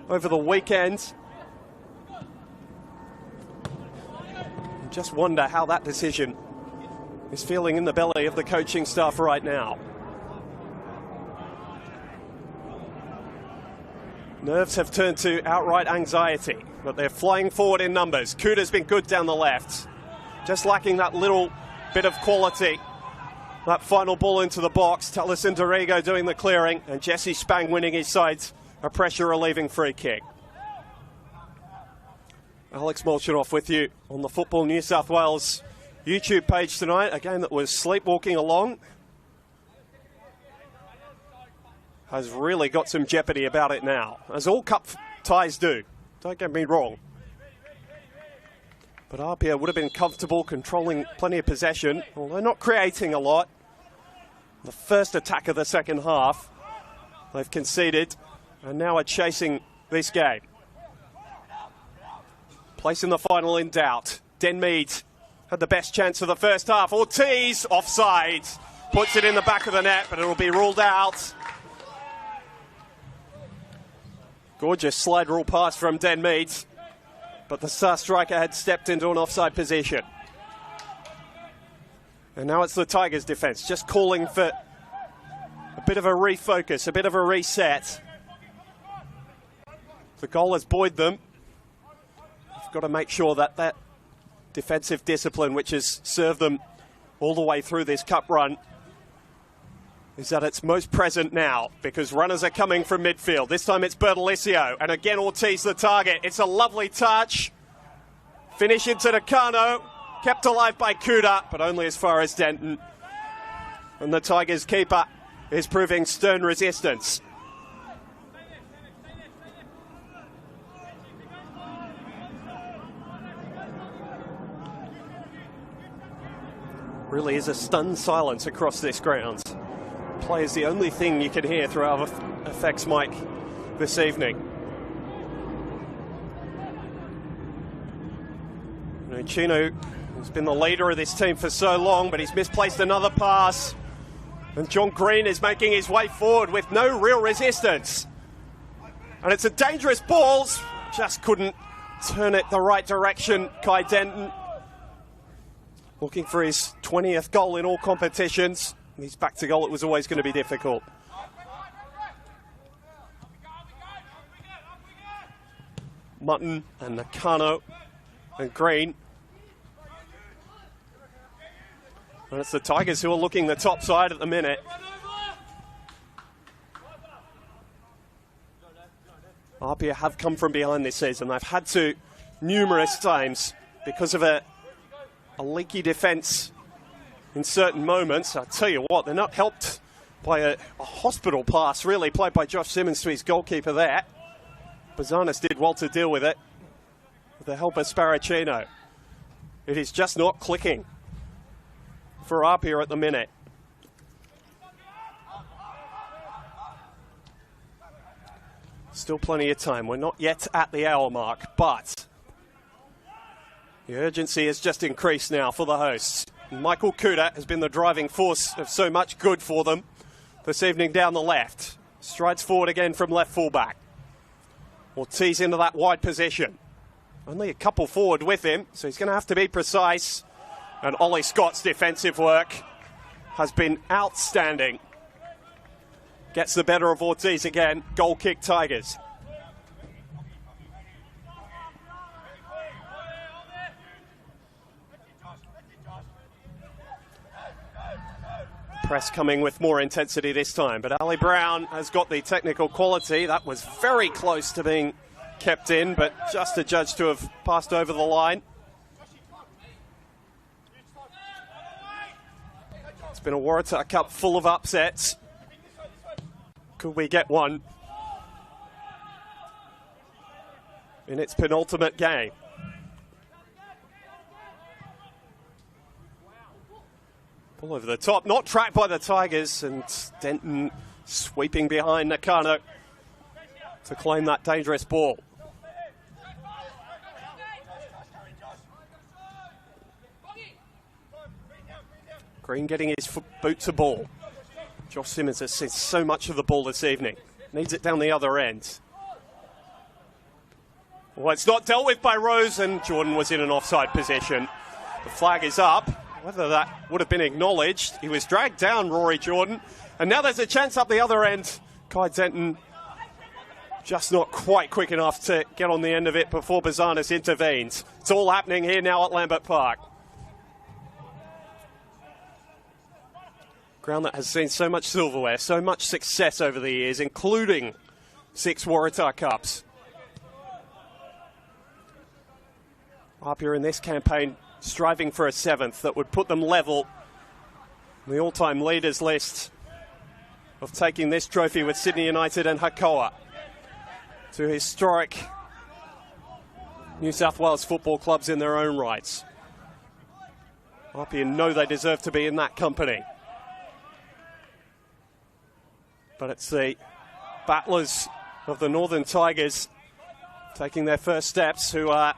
over the weekend. Just wonder how that decision is feeling in the belly of the coaching staff right now. Nerves have turned to outright anxiety, but they're flying forward in numbers. Kuda's been good down the left, just lacking that little bit of quality. That final ball into the box, Taliesin Dorigo doing the clearing, and Jesse Spang winning his sides a pressure-relieving free kick. Alex Molchanoff with you on the Football New South Wales YouTube page tonight. A game that was sleepwalking along has really got some jeopardy about it now, as all cup ties do. Don't get me wrong. But APIA would have been comfortable controlling plenty of possession, although not creating a lot. The first attack of the second half, they've conceded, and now are chasing this game. Placing the final in doubt. Denmead had the best chance of the first half. Ortiz, offside, puts it in the back of the net, but it'll be ruled out. Gorgeous slide rule pass from Denmead, but the star striker had stepped into an offside position. And now it's the Tigers' defence, just calling for a bit of a refocus, a bit of a reset. The goal has buoyed them. They've got to make sure that that defensive discipline, which has served them all the way through this cup run, is at its most present now, because runners are coming from midfield. This time it's Bertolicio, and again Ortiz the target. It's a lovely touch. Finish into Nakano. Kept alive by Kuda, but only as far as Denton. And the Tigers' keeper is proving stern resistance. Really is a stunned silence across this ground. Play is the only thing you can hear through our effects mic this evening. Chino has been the leader of this team for so long, but he's misplaced another pass. And John Green is making his way forward with no real resistance. And it's a dangerous ball, just couldn't turn it the right direction. Kai Denton looking for his 20th goal in all competitions. He's back to goal. It was always going to be difficult. Mutton and Nakano and Green. And it's the Tigers who are looking the top side at the minute. APIA have come from behind this season. They've had to numerous times because of a leaky defence in certain moments. I'll tell you what, they're not helped by a hospital pass, really, played by Josh Simmons to his goalkeeper there. Bazanis did well to deal with it with the help of Sparacino. It is just not clicking for APIA at the minute. Still plenty of time. We're not yet at the hour mark, but the urgency has just increased now for the hosts. Michael Kuda has been the driving force of so much good for them this evening down the left. Strides forward again from left fullback. Ortiz into that wide position. Only a couple forward with him, so he's going to have to be precise. And Ollie Scott's defensive work has been outstanding. Gets the better of Ortiz again. Goal kick Tigers. Press coming with more intensity this time, but Ali Brown has got the technical quality. That was very close to being kept in, but just adjudged to have passed over the line. It's been a Waratah Cup full of upsets. Could we get one in its penultimate game. Ball over the top, not tracked by the Tigers, and Denton sweeping behind Nakano to claim that dangerous ball. Green getting his boot to ball. Josh Simmons has seen so much of the ball this evening. Needs it down the other end. Well, it's not dealt with by Rose, and Jordan was in an offside position. The flag is up. Whether that would have been acknowledged, he was dragged down, Rory Jordan. And now there's a chance up the other end. Kai Denton just not quite quick enough to get on the end of it before Bazanis intervenes. It's all happening here now at Lambert Park. Ground that has seen so much silverware, so much success over the years, including 6 Waratah Cups. APIA in this campaign striving for a 7th that would put them level in the all-time leaders list of taking this trophy with Sydney United and Hakoah to historic New South Wales football clubs in their own rights. APIA know they deserve to be in that company. But it's the battlers of the Northern Tigers taking their first steps who are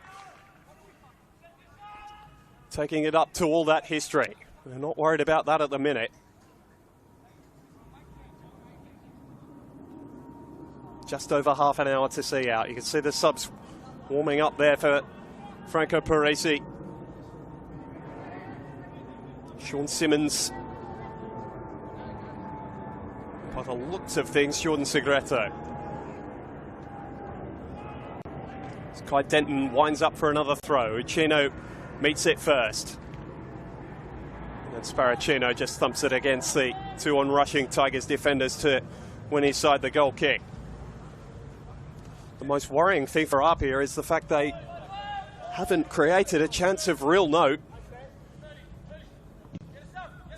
taking it up to all that history. They're not worried about that at the minute. Just over half an hour to see out. You can see the subs warming up there for Franco Parisi. Sean Simmons. By the looks of things, Jordan Segreto. As Kai Denton winds up for another throw. Uchino meets it first. And Sparacino just thumps it against the 2 on-rushing Tigers defenders to win his side the goal kick. The most worrying thing for APIA is the fact they haven't created a chance of real note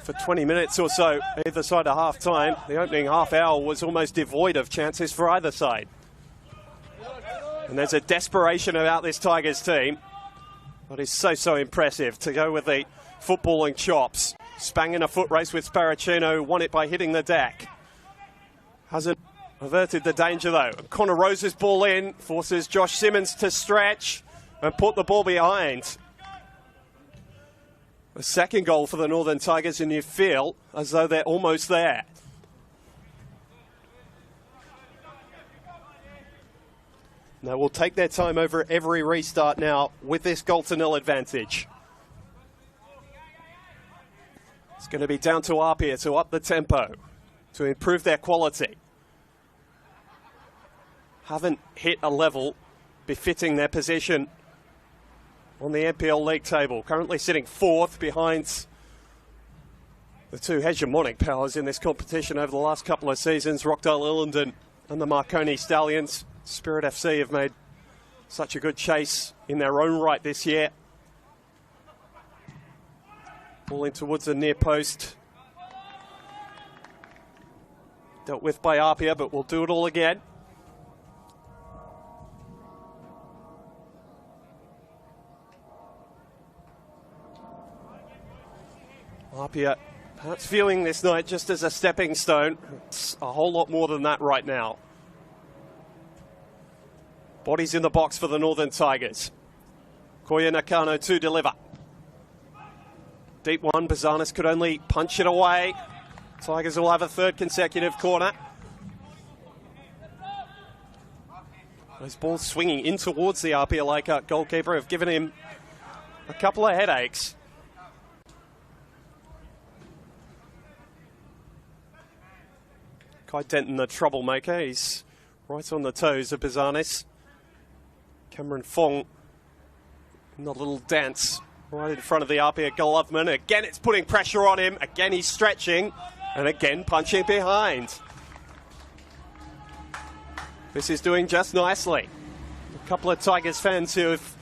for 20 minutes or so either side of half-time. The opening half hour was almost devoid of chances for either side. And there's a desperation about this Tigers team. But it's so impressive to go with the footballing chops. Spang in a foot race with Sparacino, who won it by hitting the deck. Hasn't averted the danger though. Connor Rose's ball in, forces Josh Simmons to stretch and put the ball behind. A second goal for the Northern Tigers, and you feel as though they're almost there. They will take their time over every restart now with this goal-to-nil advantage. It's going to be down to APIA to up the tempo, to improve their quality. Haven't hit a level befitting their position on the NPL League table. Currently sitting 4th behind the 2 hegemonic powers in this competition over the last couple of seasons, Rockdale Illingdon and the Marconi Stallions. Spirit FC have made such a good chase in their own right this year. Ball in towards the near post. Dealt with by APIA, but we'll do it all again. APIA perhaps viewing this night just as a stepping stone. It's a whole lot more than that right now. Bodies in the box for the Northern Tigers. Koya Nakano to deliver. Deep one, Bazanis could only punch it away. Tigers will have a 3rd consecutive corner. Those balls swinging in towards the APIA Leichhardt goalkeeper have given him a couple of headaches. Kai Denton, the troublemaker, he's right on the toes of Bazanis. Cameron Fong in the little dance right in front of the APIA Golovman. Again, it's putting pressure on him. Again, he's stretching. And again, punching behind. This is doing just nicely. A couple of Tigers fans who have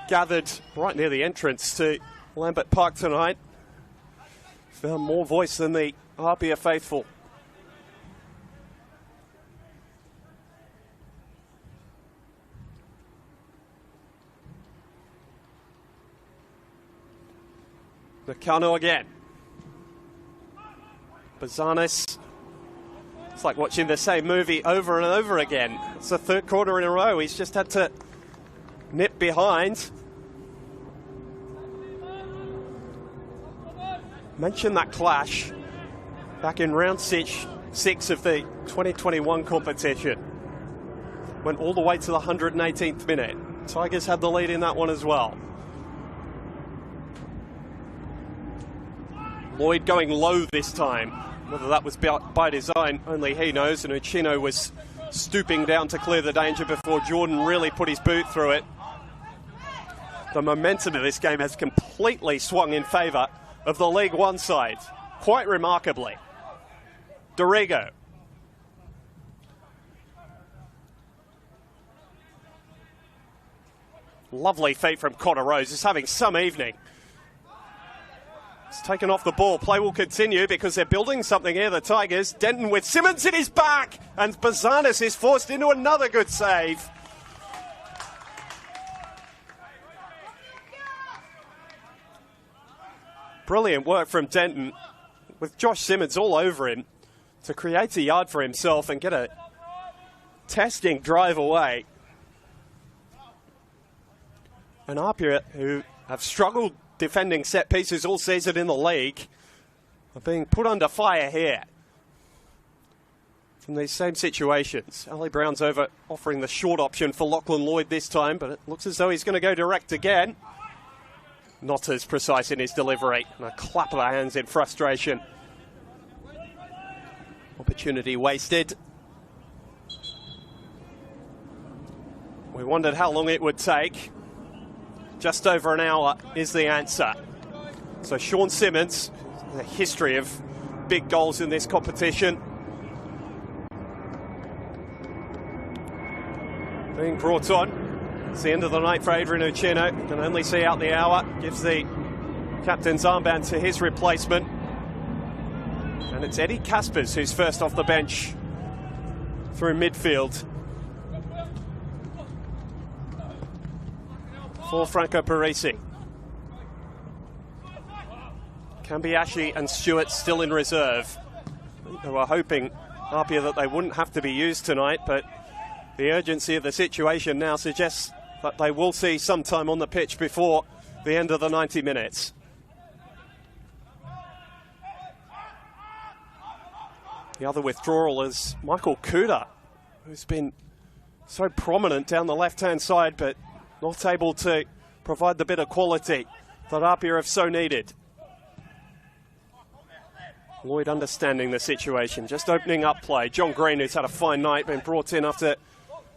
gathered right near the entrance to Lambert Park tonight found more voice than the APIA faithful. Nakano again. Bazanis. It's like watching the same movie over and over again. It's the third quarter in a row. He's just had to nip behind. Mentioned that clash back in round six of the 2021 competition. Went all the way to the 118th minute. Tigers had the lead in that one as well. Lloyd going low this time. Whether that was by design, only he knows. And Uchino was stooping down to clear the danger before Jordan really put his boot through it. The momentum of this game has completely swung in favour of the League One side, quite remarkably. Dorigo. Lovely feet from Connor Rose. He's having some evening. It's taken off the ball. Play will continue because they're building something here, the Tigers. Denton with Simmons in his back, and Bazanis is forced into another good save. Brilliant work from Denton with Josh Simmons all over him to create a yard for himself and get a testing drive away. And APIA, who have struggled defending set pieces all season in the league, are being put under fire here from these same situations. Ali Brown's over offering the short option for Lachlan Lloyd this time, but it looks as though he's going to go direct again. Not as precise in his delivery. And a clap of the hands in frustration. Opportunity wasted. We wondered how long it would take. Just over an hour is the answer. So Sean Simmons, a history of big goals in this competition, being brought on. It's the end of the night for Adrian Uchino. Can only see out the hour. Gives the captain's armband to his replacement. And it's Eddie Caspers who's first off the bench through midfield for Franco Parisi. Cambiashi and Stewart still in reserve. They were hoping, APIA, that they wouldn't have to be used tonight, but the urgency of the situation now suggests that they will see some time on the pitch before the end of the 90 minutes. The other withdrawal is Michael Kuda, who's been so prominent down the left-hand side, but not able to provide the bit of quality that APIA have so needed. Lloyd understanding the situation, just opening up play. John Green, who's had a fine night, been brought in after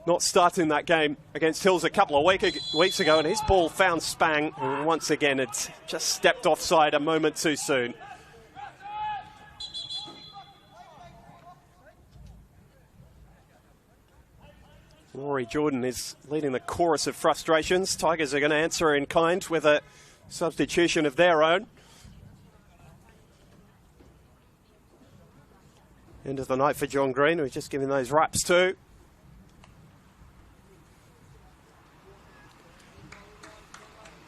not starting that game against Hills a couple of weeks ago, and his ball found Spang, who once again had just stepped offside a moment too soon. Laurie Jordan is leading the chorus of frustrations. Tigers are going to answer in kind with a substitution of their own. End of the night for John Green, who's just giving those raps too.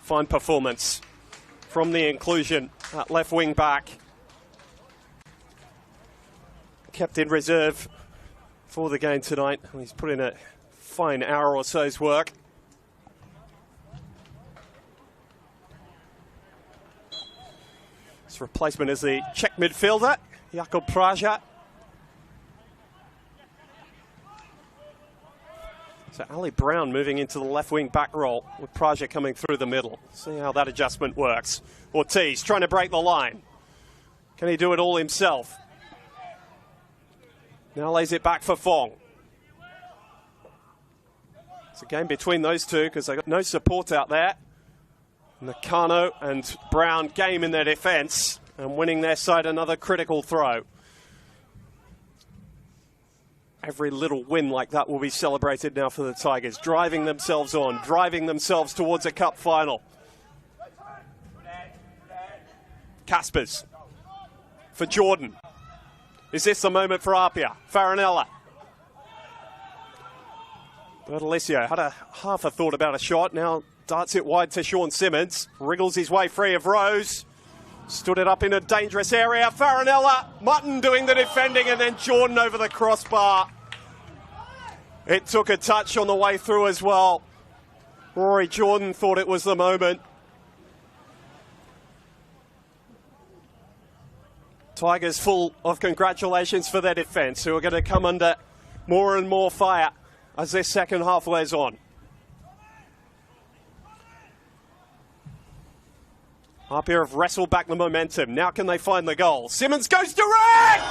Fine performance from the inclusion at left wing back. Kept in reserve for the game tonight. He's put in a fine hour or so's work. His replacement is the Czech midfielder, Jakub Praja. So Ali Brown moving into the left wing back role with Praja coming through the middle. See how that adjustment works. Ortiz trying to break the line. Can he do it all himself? Now lays it back for Fong. It's a game between those two because they've got no support out there. Nakano and Brown game in their defence and winning their side another critical throw. Every little win like that will be celebrated now for the Tigers, driving themselves on, driving themselves towards a cup final. Caspers for Jordan. Is this the moment for APIA? Farinella. Bertolicio had half a thought about a shot, now darts it wide to Sean Simmons, wriggles his way free of Rose. Stood it up in a dangerous area. Farinella, Mutton doing the defending, and then Jordan over the crossbar. It took a touch on the way through as well. Rory Jordan thought it was the moment. Tigers full of congratulations for their defence, who are going to come under more and more fire as this second half wears on. APIA have wrestled back the momentum. Now can they find the goal? Simmons goes direct!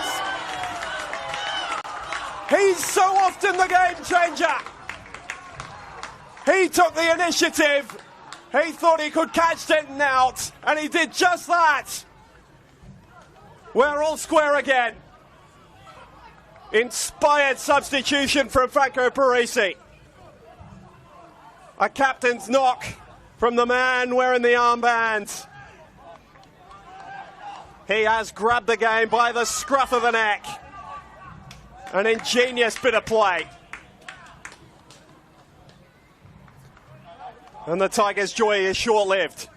He's so often the game changer. He took the initiative. He thought he could catch Denton out, and he did just that. We're all square again. Inspired substitution from Franco Parisi. A captain's knock from the man wearing the armband. He has grabbed the game by the scruff of the neck. An ingenious bit of play. And the Tigers' joy is short-lived.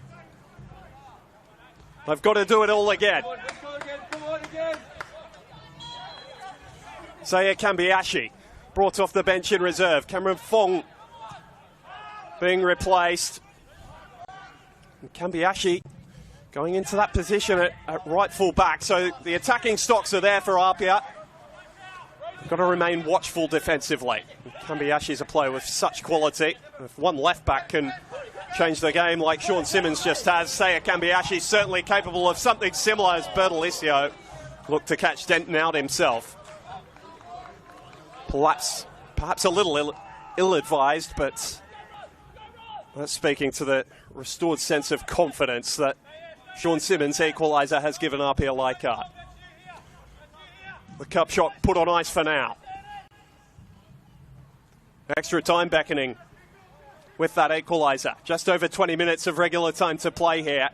They've got to do it all again. Saya Kambiashi brought off the bench in reserve. Cameron Fong being replaced. And Kambiashi going into that position at right full back. So the attacking stocks are there for APIA. Got to remain watchful defensively. Kambiashi is a player with such quality. If one left back can change the game like Sean Simmons just has, Saya Kambiashi is certainly capable of something similar as Bertolissio looked to catch Denton out himself. Perhaps a little ill-advised, but that's speaking to the restored sense of confidence that Sean Simmons' equaliser has given APIA Leichhardt. The cup shot put on ice for now. Extra time beckoning with that equaliser. Just over 20 minutes of regular time to play here.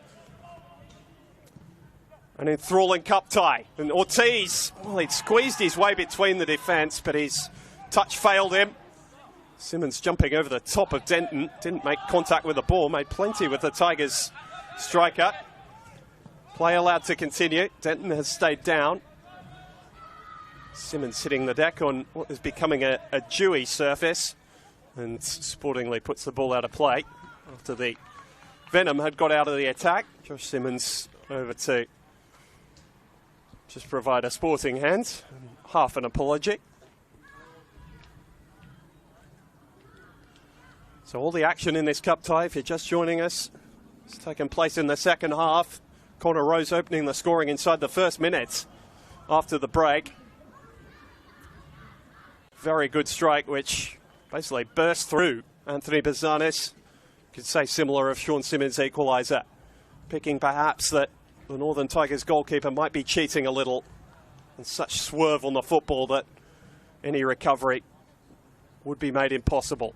An enthralling cup tie. And Ortiz, well, he'd squeezed his way between the defence, but his touch failed him. Simmons jumping over the top of Denton. Didn't make contact with the ball. Made plenty with the Tigers striker. Play allowed to continue. Denton has stayed down. Simmons hitting the deck on what is becoming a dewy surface, and sportingly puts the ball out of play after the Venom had got out of the attack. Josh Simmons over to just provide a sporting hand, and half an apology. So all the action in this cup tie, if you're just joining us, has taken place in the second half. Connor Rose opening the scoring inside the first minute after the break. Very good strike, which basically burst through Anthony Bazanis. Could say similar of Sean Simmons' equaliser. Picking perhaps that the Northern Tigers goalkeeper might be cheating a little, and such swerve on the football that any recovery would be made impossible.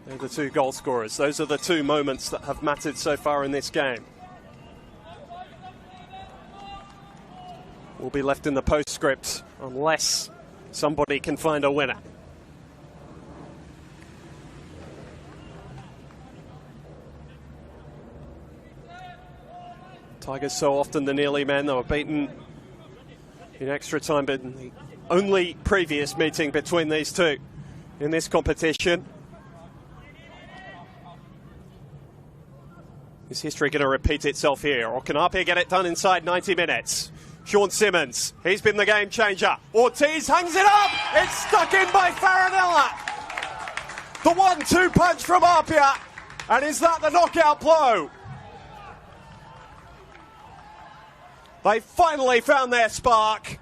They're the two goal scorers. Those are the two moments that have mattered so far in this game. Will be left in the postscript unless somebody can find a winner. Tigers so often the nearly men. They were beaten in extra time, but in the only previous meeting between these two in this competition. Is history going to repeat itself here, or can APIA get it done inside 90 minutes? Sean Simmons, he's been the game changer. Ortiz hangs it up. It's stuck in by Farinella. The 1-2 punch from APIA. And is that the knockout blow? They finally found their spark.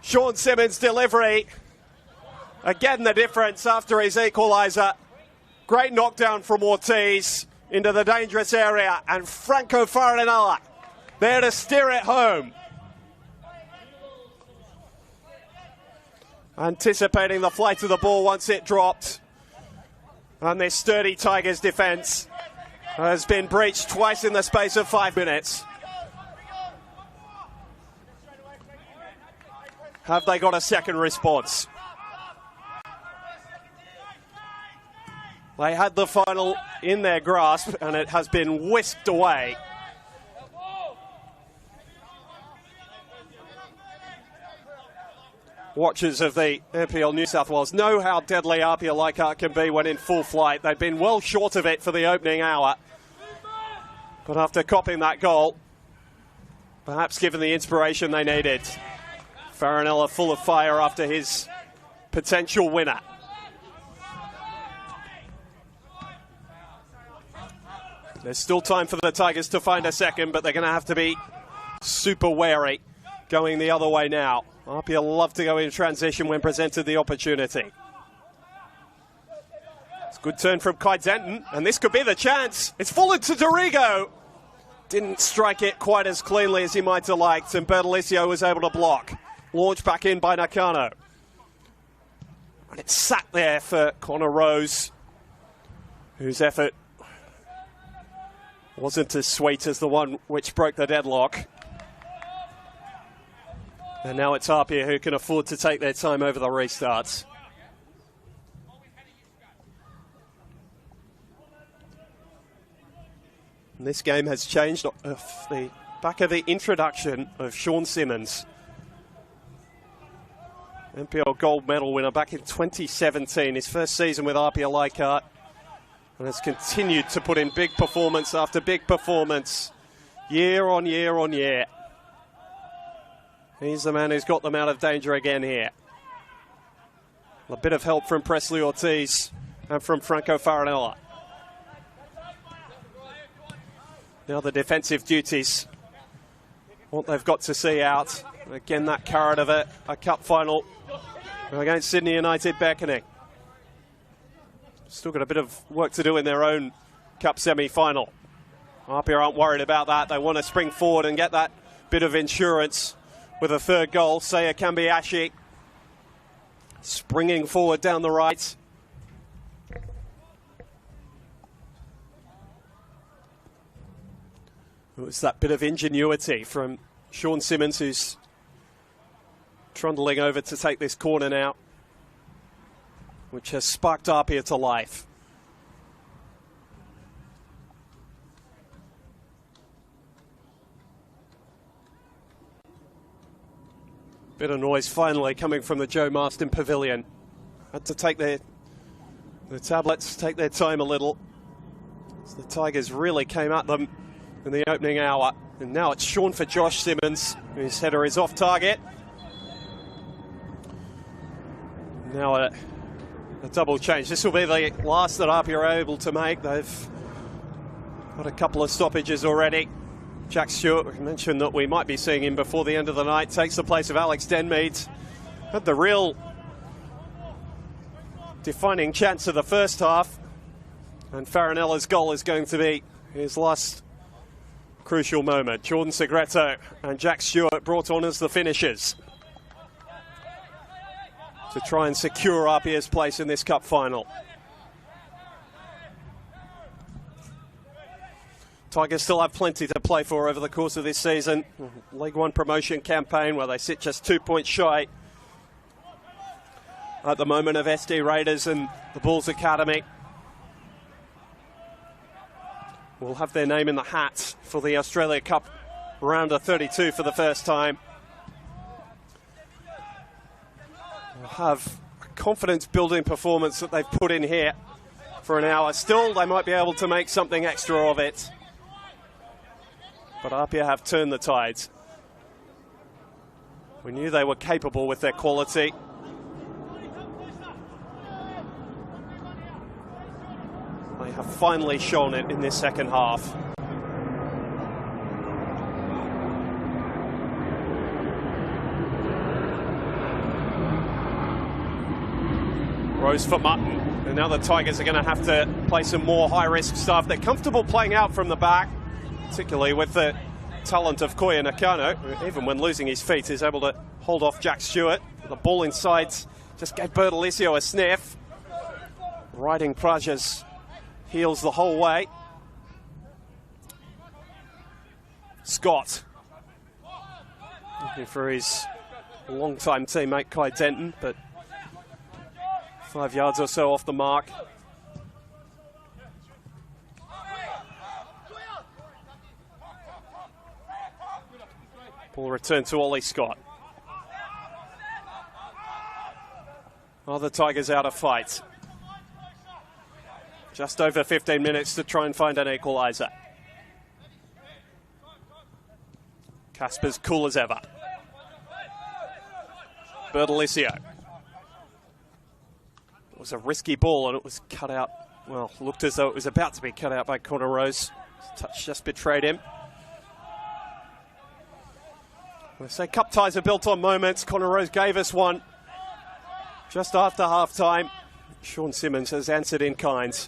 Sean Simmons' delivery. Again, the difference after his equaliser. Great knockdown from Ortiz into the dangerous area. And Franco Farinella there to steer it home. Anticipating the flight of the ball once it dropped. And this sturdy Tigers defence has been breached twice in the space of 5 minutes. Have they got a second response? They had the final in their grasp, and it has been whisked away. Watchers of the NPL New South Wales know how deadly APIA Leichhardt can be when in full flight. They've been well short of it for the opening hour. But after copping that goal, perhaps given the inspiration they needed, Farinella full of fire after his potential winner. There's still time for the Tigers to find a second, but they're going to have to be super wary going the other way now. APIA love to go in transition when presented the opportunity. It's a good turn from Kai Denton, and this could be the chance. It's fallen to Dorigo. Didn't strike it quite as cleanly as he might have liked, and Bertolicio was able to block. Launched back in by Nakano. And it sat there for Connor Rose, whose effort wasn't as sweet as the one which broke the deadlock. And now it's APIA who can afford to take their time over the restarts. And this game has changed off the back of the introduction of Sean Simmons. NPL gold medal winner back in 2017, his first season with APIA Leichhardt, and has continued to put in big performance after big performance, year on year on year. He's the man who's got them out of danger again here. A bit of help from Presley Ortiz and from Franco Farinella. Now the defensive duties, what they've got to see out. Again, that carrot of a cup final against Sydney United beckoning. Still got a bit of work to do in their own cup semi-final. APIA aren't worried about that. They want to spring forward and get that bit of insurance with a third goal. Seiya Kambiashi springing forward down the right. It was that bit of ingenuity from Sean Simmons, who's trundling over to take this corner now, which has sparked APIA to life. Bit of noise finally coming from the Joe Marston Pavilion. Had to take the tablets, take their time a little. As the Tigers really came at them in the opening hour. And now it's Sean for Josh Simmons, whose header is off target. Now a double change. This will be the last that APIA are able to make. They've got a couple of stoppages already. Jack Stewart, we mentioned that we might be seeing him before the end of the night, takes the place of Alex Denmead. Had the real defining chance of the first half. And Farinella's goal is going to be his last crucial moment. Jordan Segreto and Jack Stewart brought on as the finishers to try and secure APIA's place in this cup final. Tigers still have plenty to play for over the course of this season. League One promotion campaign where they sit just 2 points shy at the moment of SD Raiders and the Bulls Academy. Will have their name in the hat for the Australia Cup round of 32 for the first time. They'll have a confidence-building performance that they've put in here for an hour. Still, they might be able to make something extra of it. But APIA have turned the tides. We knew they were capable with their quality. They have finally shown it in this second half. Rose for Mutton. And now the Tigers are going to have to play some more high-risk stuff. They're comfortable playing out from the back, particularly with the talent of Koya Nakano, who, even when losing his feet, is able to hold off Jack Stewart. The ball inside just gave Bertolicio a sniff. Riding Praja's heels the whole way. Scott, looking for his long-time teammate Kai Denton, but 5 yards or so off the mark. Ball returned to Ollie Scott. Are the Tigers out of fight? Just over 15 minutes to try and find an equalizer. Casper's cool as ever. Bertolicio. It was a risky ball and it was cut out. Well, looked as though it was about to be cut out by Connor Rose. Touch just betrayed him. They say cup ties are built on moments. Connor Rose gave us one just after half-time. Sean Simmons has answered in kind.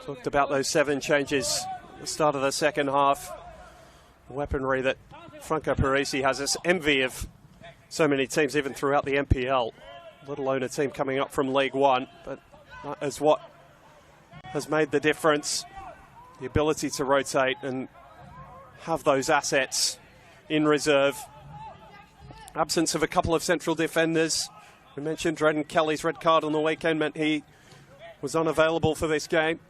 Talked about those 7 changes at the start of the second half. Weaponry that Franco Parisi has us envy of so many teams, even throughout the NPL, let alone a team coming up from League One. But that is what has made the difference. The ability to rotate and have those assets in reserve. Absence of a couple of central defenders. We mentioned Drayden Kelly's red card on the weekend meant he was unavailable for this game.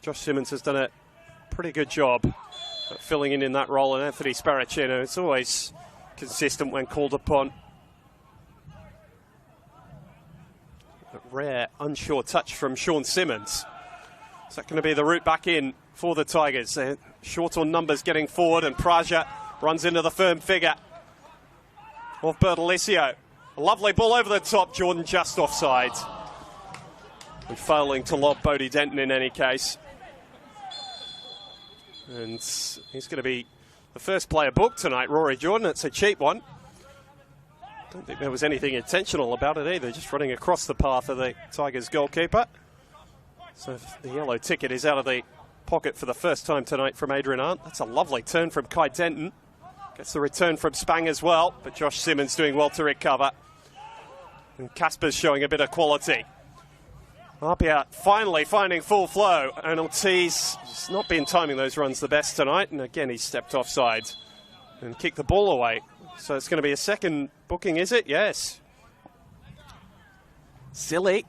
Josh Simmons has done a pretty good job at filling in that role, and Anthony Sparacino is always consistent when called upon. A rare, unsure touch from Sean Simmons. Is that going to be the route back in for the Tigers? They're short on numbers getting forward, and Praja runs into the firm figure of Bertolicio. A lovely ball over the top, Jordan just offside. And failing to lob Bodie Denton in any case. And he's going to be the first player booked tonight, Rory Jordan. It's a cheap one. Don't think there was anything intentional about it either, just running across the path of the Tigers goalkeeper. So the yellow ticket is out of the pocket for the first time tonight from Adrian Arndt. That's a lovely turn from Kai Denton. Gets the return from Spang as well, but Josh Simmons doing well to recover. And Casper's showing a bit of quality. APIA finally finding full flow, and Ortiz has not been timing those runs the best tonight, and again he stepped offside and kicked the ball away. So it's going to be a second booking, is it? Yes. Silly.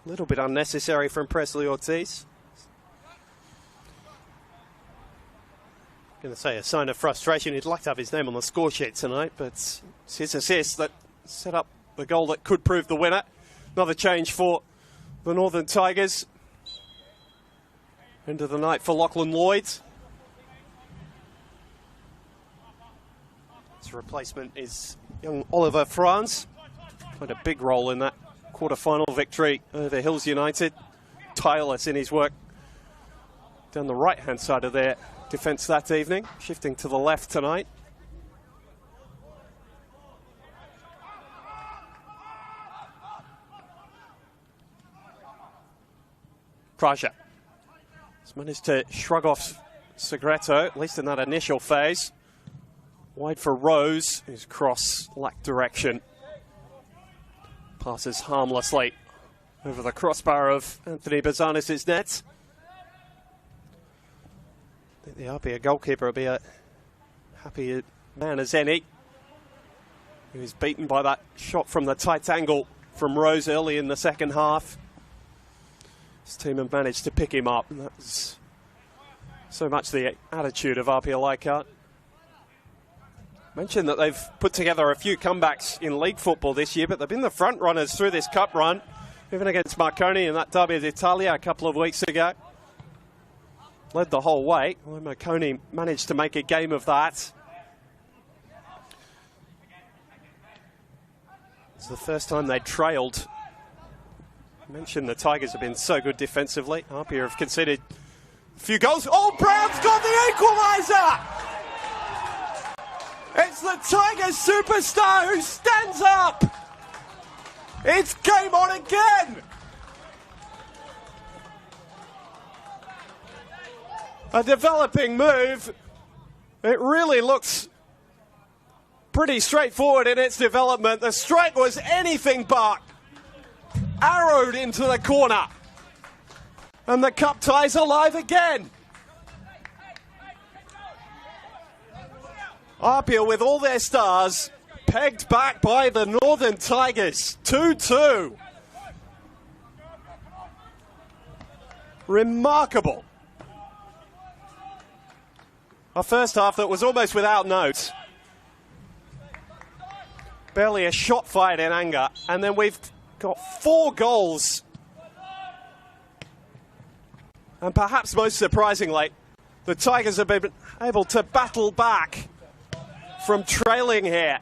A little bit unnecessary from Presley Ortiz. Going to say a sign of frustration. He'd like to have his name on the score sheet tonight, but it's his assist that set up the goal that could prove the winner. Another change for the Northern Tigers. End of the night for Lachlan Lloyd. His replacement is young Oliver Franz. Played a big role in that quarter-final victory over Hills United. Tireless in his work down the right-hand side of their defence that evening. Shifting to the left tonight. Praja has managed to shrug off Segreto, at least in that initial phase. Wide for Rose, whose cross lacked direction. Passes harmlessly over the crossbar of Anthony Bazanis' net. I think the APIA goalkeeper will be a happy man as any. He was beaten by that shot from the tight angle from Rose early in the second half. His team have managed to pick him up, and that was so much the attitude of APIA Leichhardt. Mentioned that they've put together a few comebacks in league football this year, but they've been the front runners through this cup run, even against Marconi in that Derby d'Italia a couple of weeks ago. Led the whole way. Well, Marconi managed to make a game of that. It's the first time they trailed. I mentioned the Tigers have been so good defensively. APIA have conceded a few goals. Oh, Brown's got the equaliser! It's the Tigers superstar who stands up! It's game on again! A developing move. It really looks pretty straightforward in its development. The strike was anything but arrowed into the corner. And the cup tie's alive again. APIA with all their stars pegged back by the Northern Tigers. 2-2. Remarkable. A first half that was almost without note. Barely a shot fired in anger. And then we've got 4 goals. And perhaps most surprisingly, the Tigers have been able to battle back from trailing here.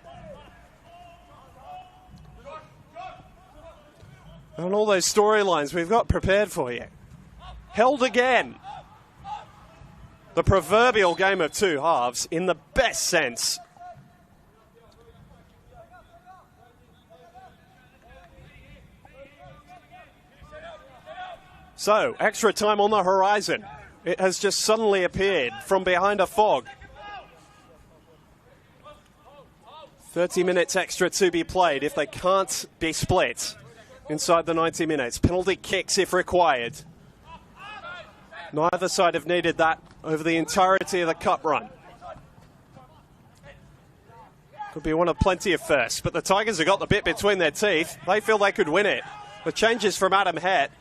And all those storylines we've got prepared for you. Held again. The proverbial game of 2 halves in the best sense. So, extra time on the horizon. It has just suddenly appeared from behind a fog. 30 minutes extra to be played if they can't be split inside the 90 minutes. Penalty kicks if required. Neither side have needed that over the entirety of the cup run. Could be one of plenty of firsts, but the Tigers have got the bit between their teeth. They feel they could win it. The changes from Adam Het,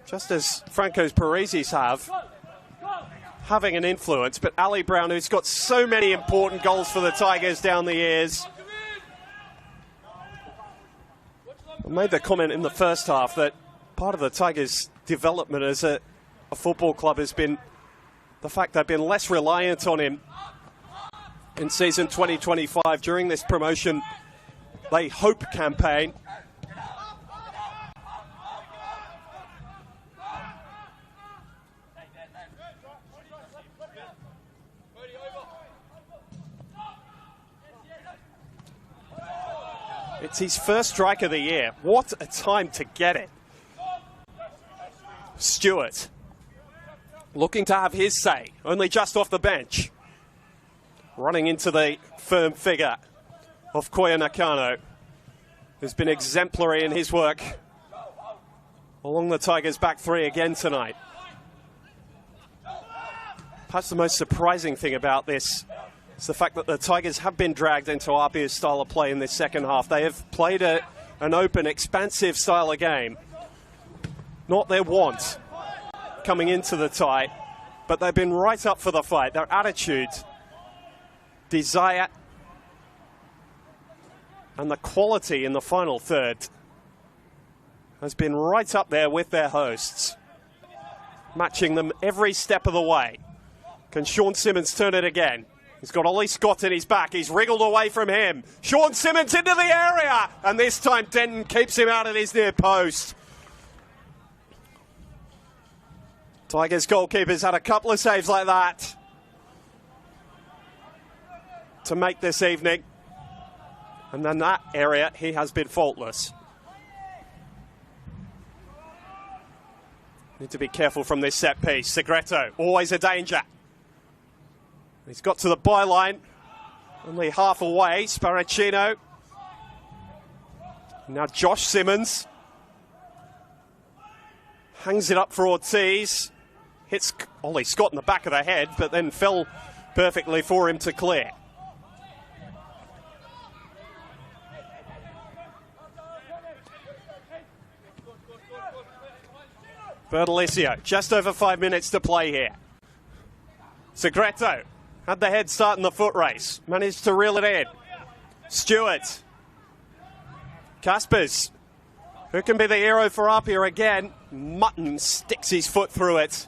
just as Franco's Parisis have, having an influence, but Ali Brown, who's got so many important goals for the Tigers down the years, I made the comment in the first half that part of the Tigers' development as a football club has been the fact they've been less reliant on him in season 2025 during this promotion they hope campaign. It's his first strike of the year. What a time to get it. Stewart looking to have his say, only just off the bench. Running into the firm figure of Koya Nakano, who's been exemplary in his work along the Tigers' back 3 again tonight. Perhaps the most surprising thing about this is the fact that the Tigers have been dragged into APIA's style of play in this second half. They have played an open, expansive style of game. Not their want coming into the tie, but they've been right up for the fight. Their attitude, desire, and the quality in the final third has been right up there with their hosts, matching them every step of the way. Can Sean Simmons turn it again? He's got Ollie Scott in his back. He's wriggled away from him. Sean Simmons into the area. And this time Denton keeps him out at his near post. Tigers goalkeeper's had a couple of saves like that to make this evening. And in that area, he has been faultless. Need to be careful from this set piece. Segreto, always a danger. He's got to the byline, only half away. Sparacino. Now Josh Simmons hangs it up for Ortiz. Hits Ollie Scott in the back of the head, but then fell perfectly for him to clear. Bertolicio, just over 5 minutes to play here. Segreto had the head start in the foot race, managed to reel it in. Stewart. Caspers, who can be the hero for APIA again? Mutton sticks his foot through it.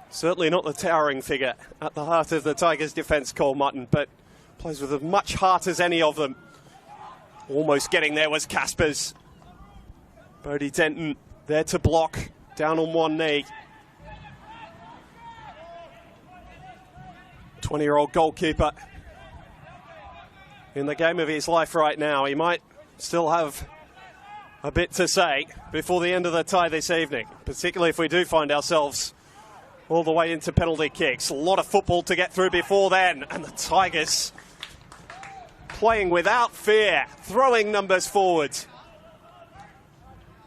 Certainly not the towering figure at the heart of the Tigers' defence, Cole Mutton, but plays with as much heart as any of them. Almost getting there was Caspers. Bodie Denton there to block, down on one knee. 20-year-old goalkeeper in the game of his life right now. He might still have a bit to say before the end of the tie this evening, particularly if we do find ourselves all the way into penalty kicks. A lot of football to get through before then, and the Tigers playing without fear, throwing numbers forward.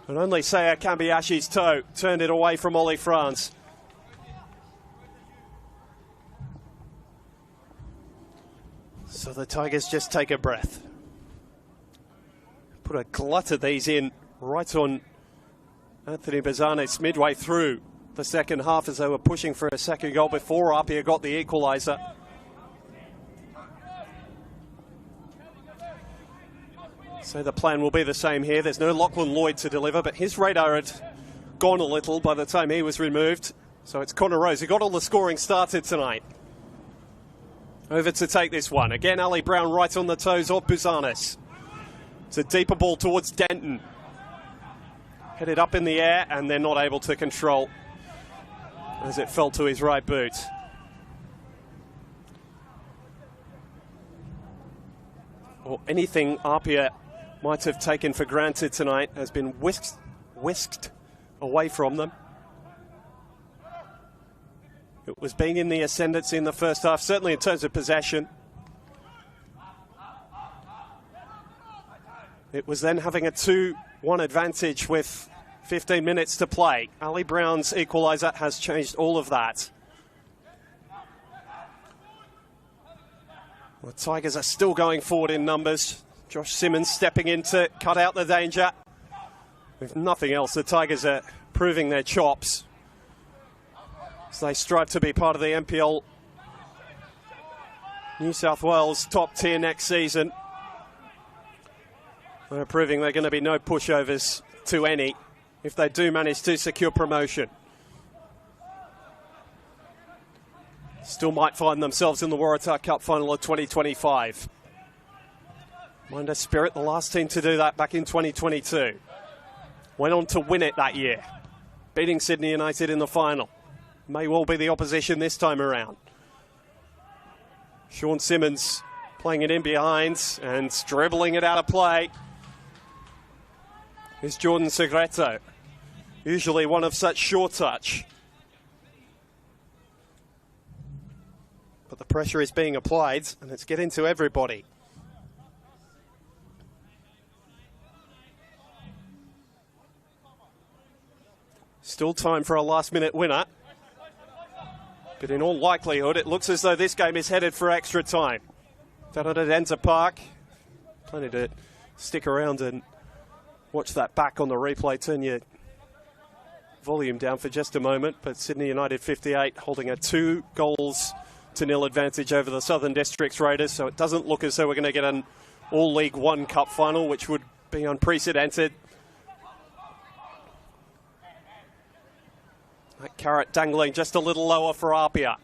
And only Seiya Kambayashi's toe turned it away from Ollie France. So the Tigers just take a breath. put a glut of these in right on Anthony Bazanes midway through the second half as they were pushing for a second goal before APIA got the equaliser. So the plan will be the same here. There's no Lachlan Lloyd to deliver, but his radar had gone a little by the time he was removed. So it's Connor Rose who got all the scoring started tonight. Over to take this one. Again, Ali Brown right on the toes of Bazanes. It's a deeper ball towards Denton. Headed up in the air, and they're not able to control as it fell to his right boot. Or anything APIA might have taken for granted tonight has been whisked away from them. It was being in the ascendancy in the first half, certainly in terms of possession. It was then having a 2-1 advantage with 15 minutes to play. Ali Brown's equaliser has changed all of that. The Tigers are still going forward in numbers. Josh Simmons stepping in to cut out the danger. If nothing else, the Tigers are proving their chops as they strive to be part of the NPL New South Wales top tier next season. They're proving they're going to be no pushovers to any if they do manage to secure promotion. Still might find themselves in the Waratah Cup final of 2025. Minder Spirit, the last team to do that back in 2022. Went on to win it that year, beating Sydney United in the final. May well be the opposition this time around. Sean Simmons playing it in behind and dribbling it out of play is Jordan Segreto, usually one of such sure touch. But the pressure is being applied and it's getting to everybody. Still time for a last-minute winner. But in all likelihood, it looks as though this game is headed for extra time. Down at Adenta Park. Plenty to stick around and watch that back on the replay. Turn your volume down for just a moment. But Sydney United 58 holding a 2-0 advantage over the Southern Districts Raiders. So it doesn't look as though we're going to get an All League One Cup final, which would be unprecedented. That carrot dangling just a little lower for APIA.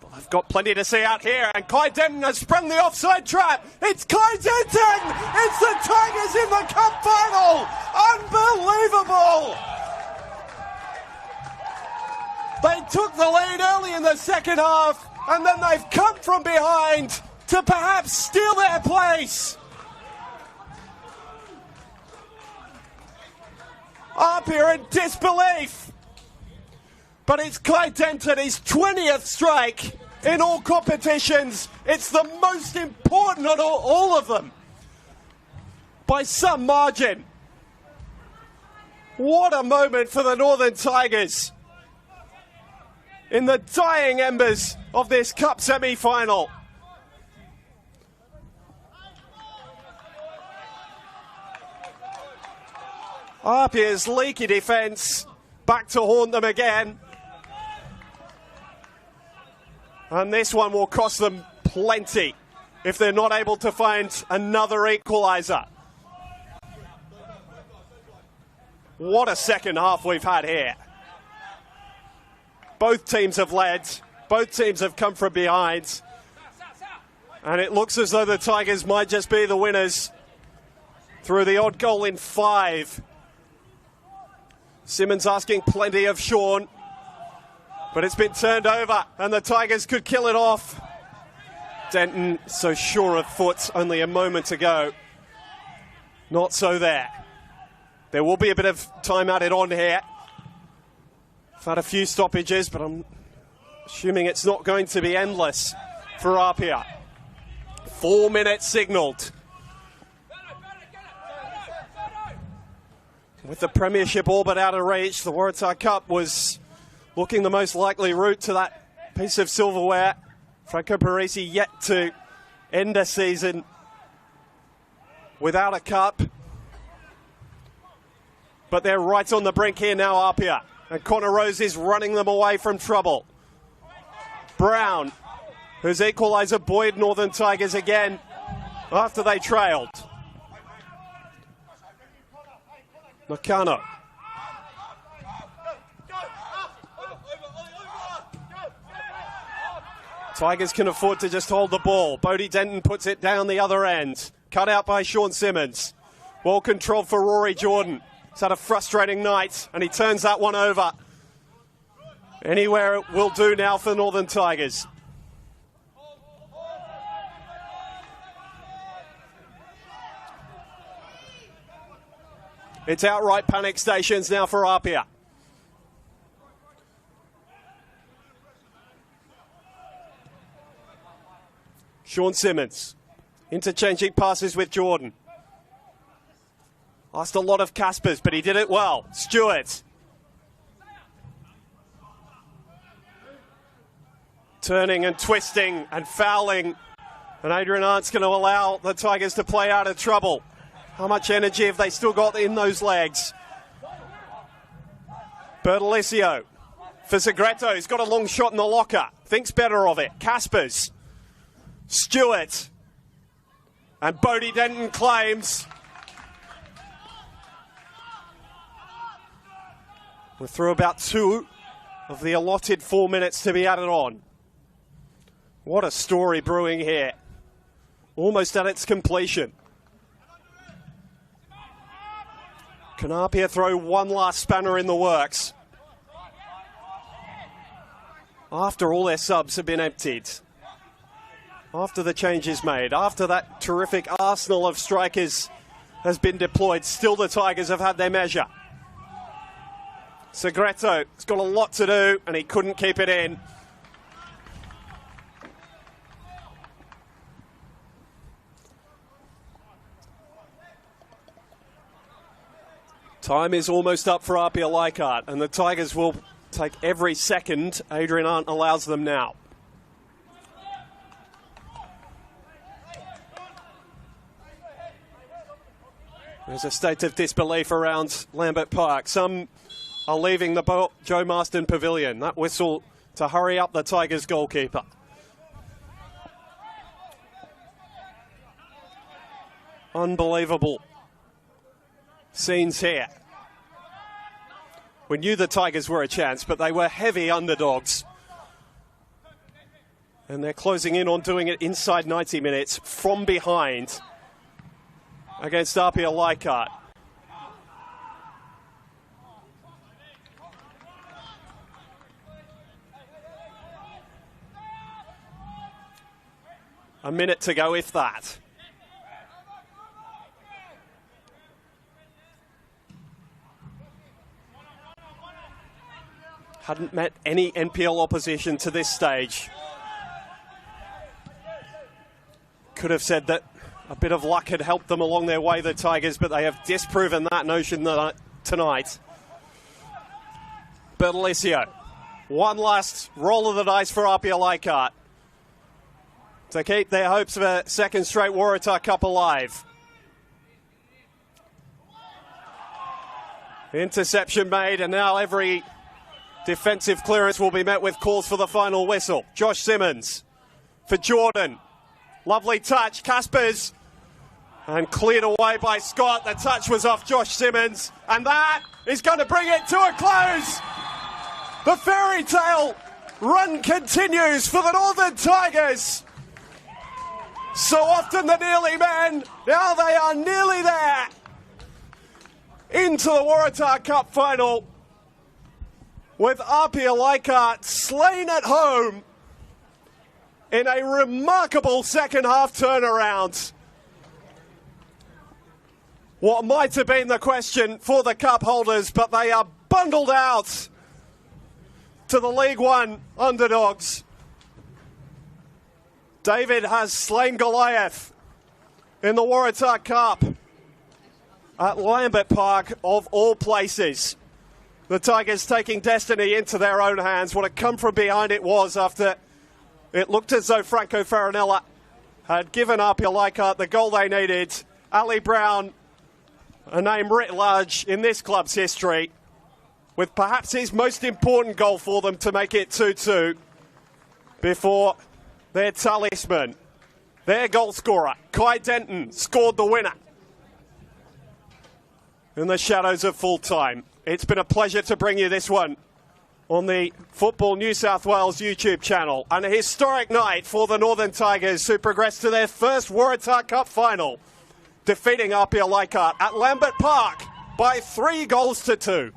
But they've got plenty to see out here, and Kai Denton has sprung the offside trap. It's Kai Denton! It's the Tigers in the cup final! Unbelievable! They took the lead early in the second half, and then they've come from behind to perhaps steal their place. APIA in disbelief. But it's Kai Denton, his 20th strike in all competitions. It's the most important of all of them, by some margin. What a moment for the Northern Tigers in the dying embers of this Cup semi-final. APIA's leaky defence back to haunt them again. And this one will cost them plenty if they're not able to find another equaliser. What a second half we've had here. Both teams have led. Both teams have come from behind. And it looks as though the Tigers might just be the winners through the odd goal in 5. Simmons asking plenty of Sean, but it's been turned over and the Tigers could kill it off. Denton so sure of foot only a moment ago. Not so there. There will be a bit of time added on here. I've had a few stoppages, but I'm assuming it's not going to be endless for APIA. 4 minutes signalled. With the Premiership all but out of reach, the Waratah Cup was looking the most likely route to that piece of silverware. Franco Parisi yet to end a season without a cup. But they're right on the brink here now, APIA. And Connor Rose is running them away from trouble. Brown, whose equalizer buoyed Northern Tigers again after they trailed. Nakano. Tigers can afford to just hold the ball. Bodie Denton puts it down the other end. Cut out by Sean Simmons. Well controlled for Rory Jordan. He's had a frustrating night, and he turns that one over. Anywhere it will do now for Northern Tigers. It's outright panic stations now for APIA. Sean Simmons, interchanging passes with Jordan. Asked a lot of Caspers, but he did it well. Stewart. Turning and twisting and fouling. And Adrian Arndt's going to allow the Tigers to play out of trouble. How much energy have they still got in those legs? Bertolicio for Segreto. He's got a long shot in the locker. Thinks better of it. Caspers. Stewart. And Bodie Denton claims. We're through about 2 of the allotted 4 minutes to be added on. What a story brewing here. Almost at its completion. Can APIA throw one last spanner in the works? After all their subs have been emptied. After the changes made. After that terrific arsenal of strikers has been deployed. Still the Tigers have had their measure. Segreto has got a lot to do, and he couldn't keep it in. Time is almost up for APIA Leichhardt, and the Tigers will take every second Adrian Arndt allows them now. There's a state of disbelief around Lambert Park. Some are leaving the Joe Marston Pavilion. That whistle to hurry up the Tigers goalkeeper. Unbelievable scenes here. We knew the Tigers were a chance, but they were heavy underdogs. And they're closing in on doing it inside 90 minutes from behind against APIA Leichhardt. A minute to go, if that. Hadn't met any NPL opposition to this stage. Could have said that a bit of luck had helped them along their way, the Tigers, but they have disproven that notion tonight. Bertolicio. One last roll of the dice for APIA Leichhardt to keep their hopes of a second straight Waratah Cup alive. Interception made, and now every defensive clearance will be met with calls for the final whistle. Josh Simmons for Jordan. Lovely touch. Caspers. And cleared away by Scott. The touch was off Josh Simmons. And that is going to bring it to a close. The fairy tale run continues for the Northern Tigers. So often the nearly men. Now they are nearly there. Into the Waratah Cup final. With APIA Leichhardt slain at home in a remarkable second half turnaround. What might have been the question for the cup holders, but they are bundled out to the League One underdogs. David has slain Goliath in the Waratah Cup at Lambert Park, of all places. The Tigers taking destiny into their own hands. What a come from behind it was after it looked as though Franco Farinella had given APIA Leichhardt the goal they needed. Ali Brown, a name writ large in this club's history, with perhaps his most important goal for them to make it 2-2 before their talisman, their goal scorer, Kai Denton, scored the winner in the shadows of full time. It's been a pleasure to bring you this one on the Football New South Wales YouTube channel. And a historic night for the Northern Tigers, who progressed to their first Waratah Cup final, defeating APIA Leichhardt at Lambert Park by 3 goals to 2.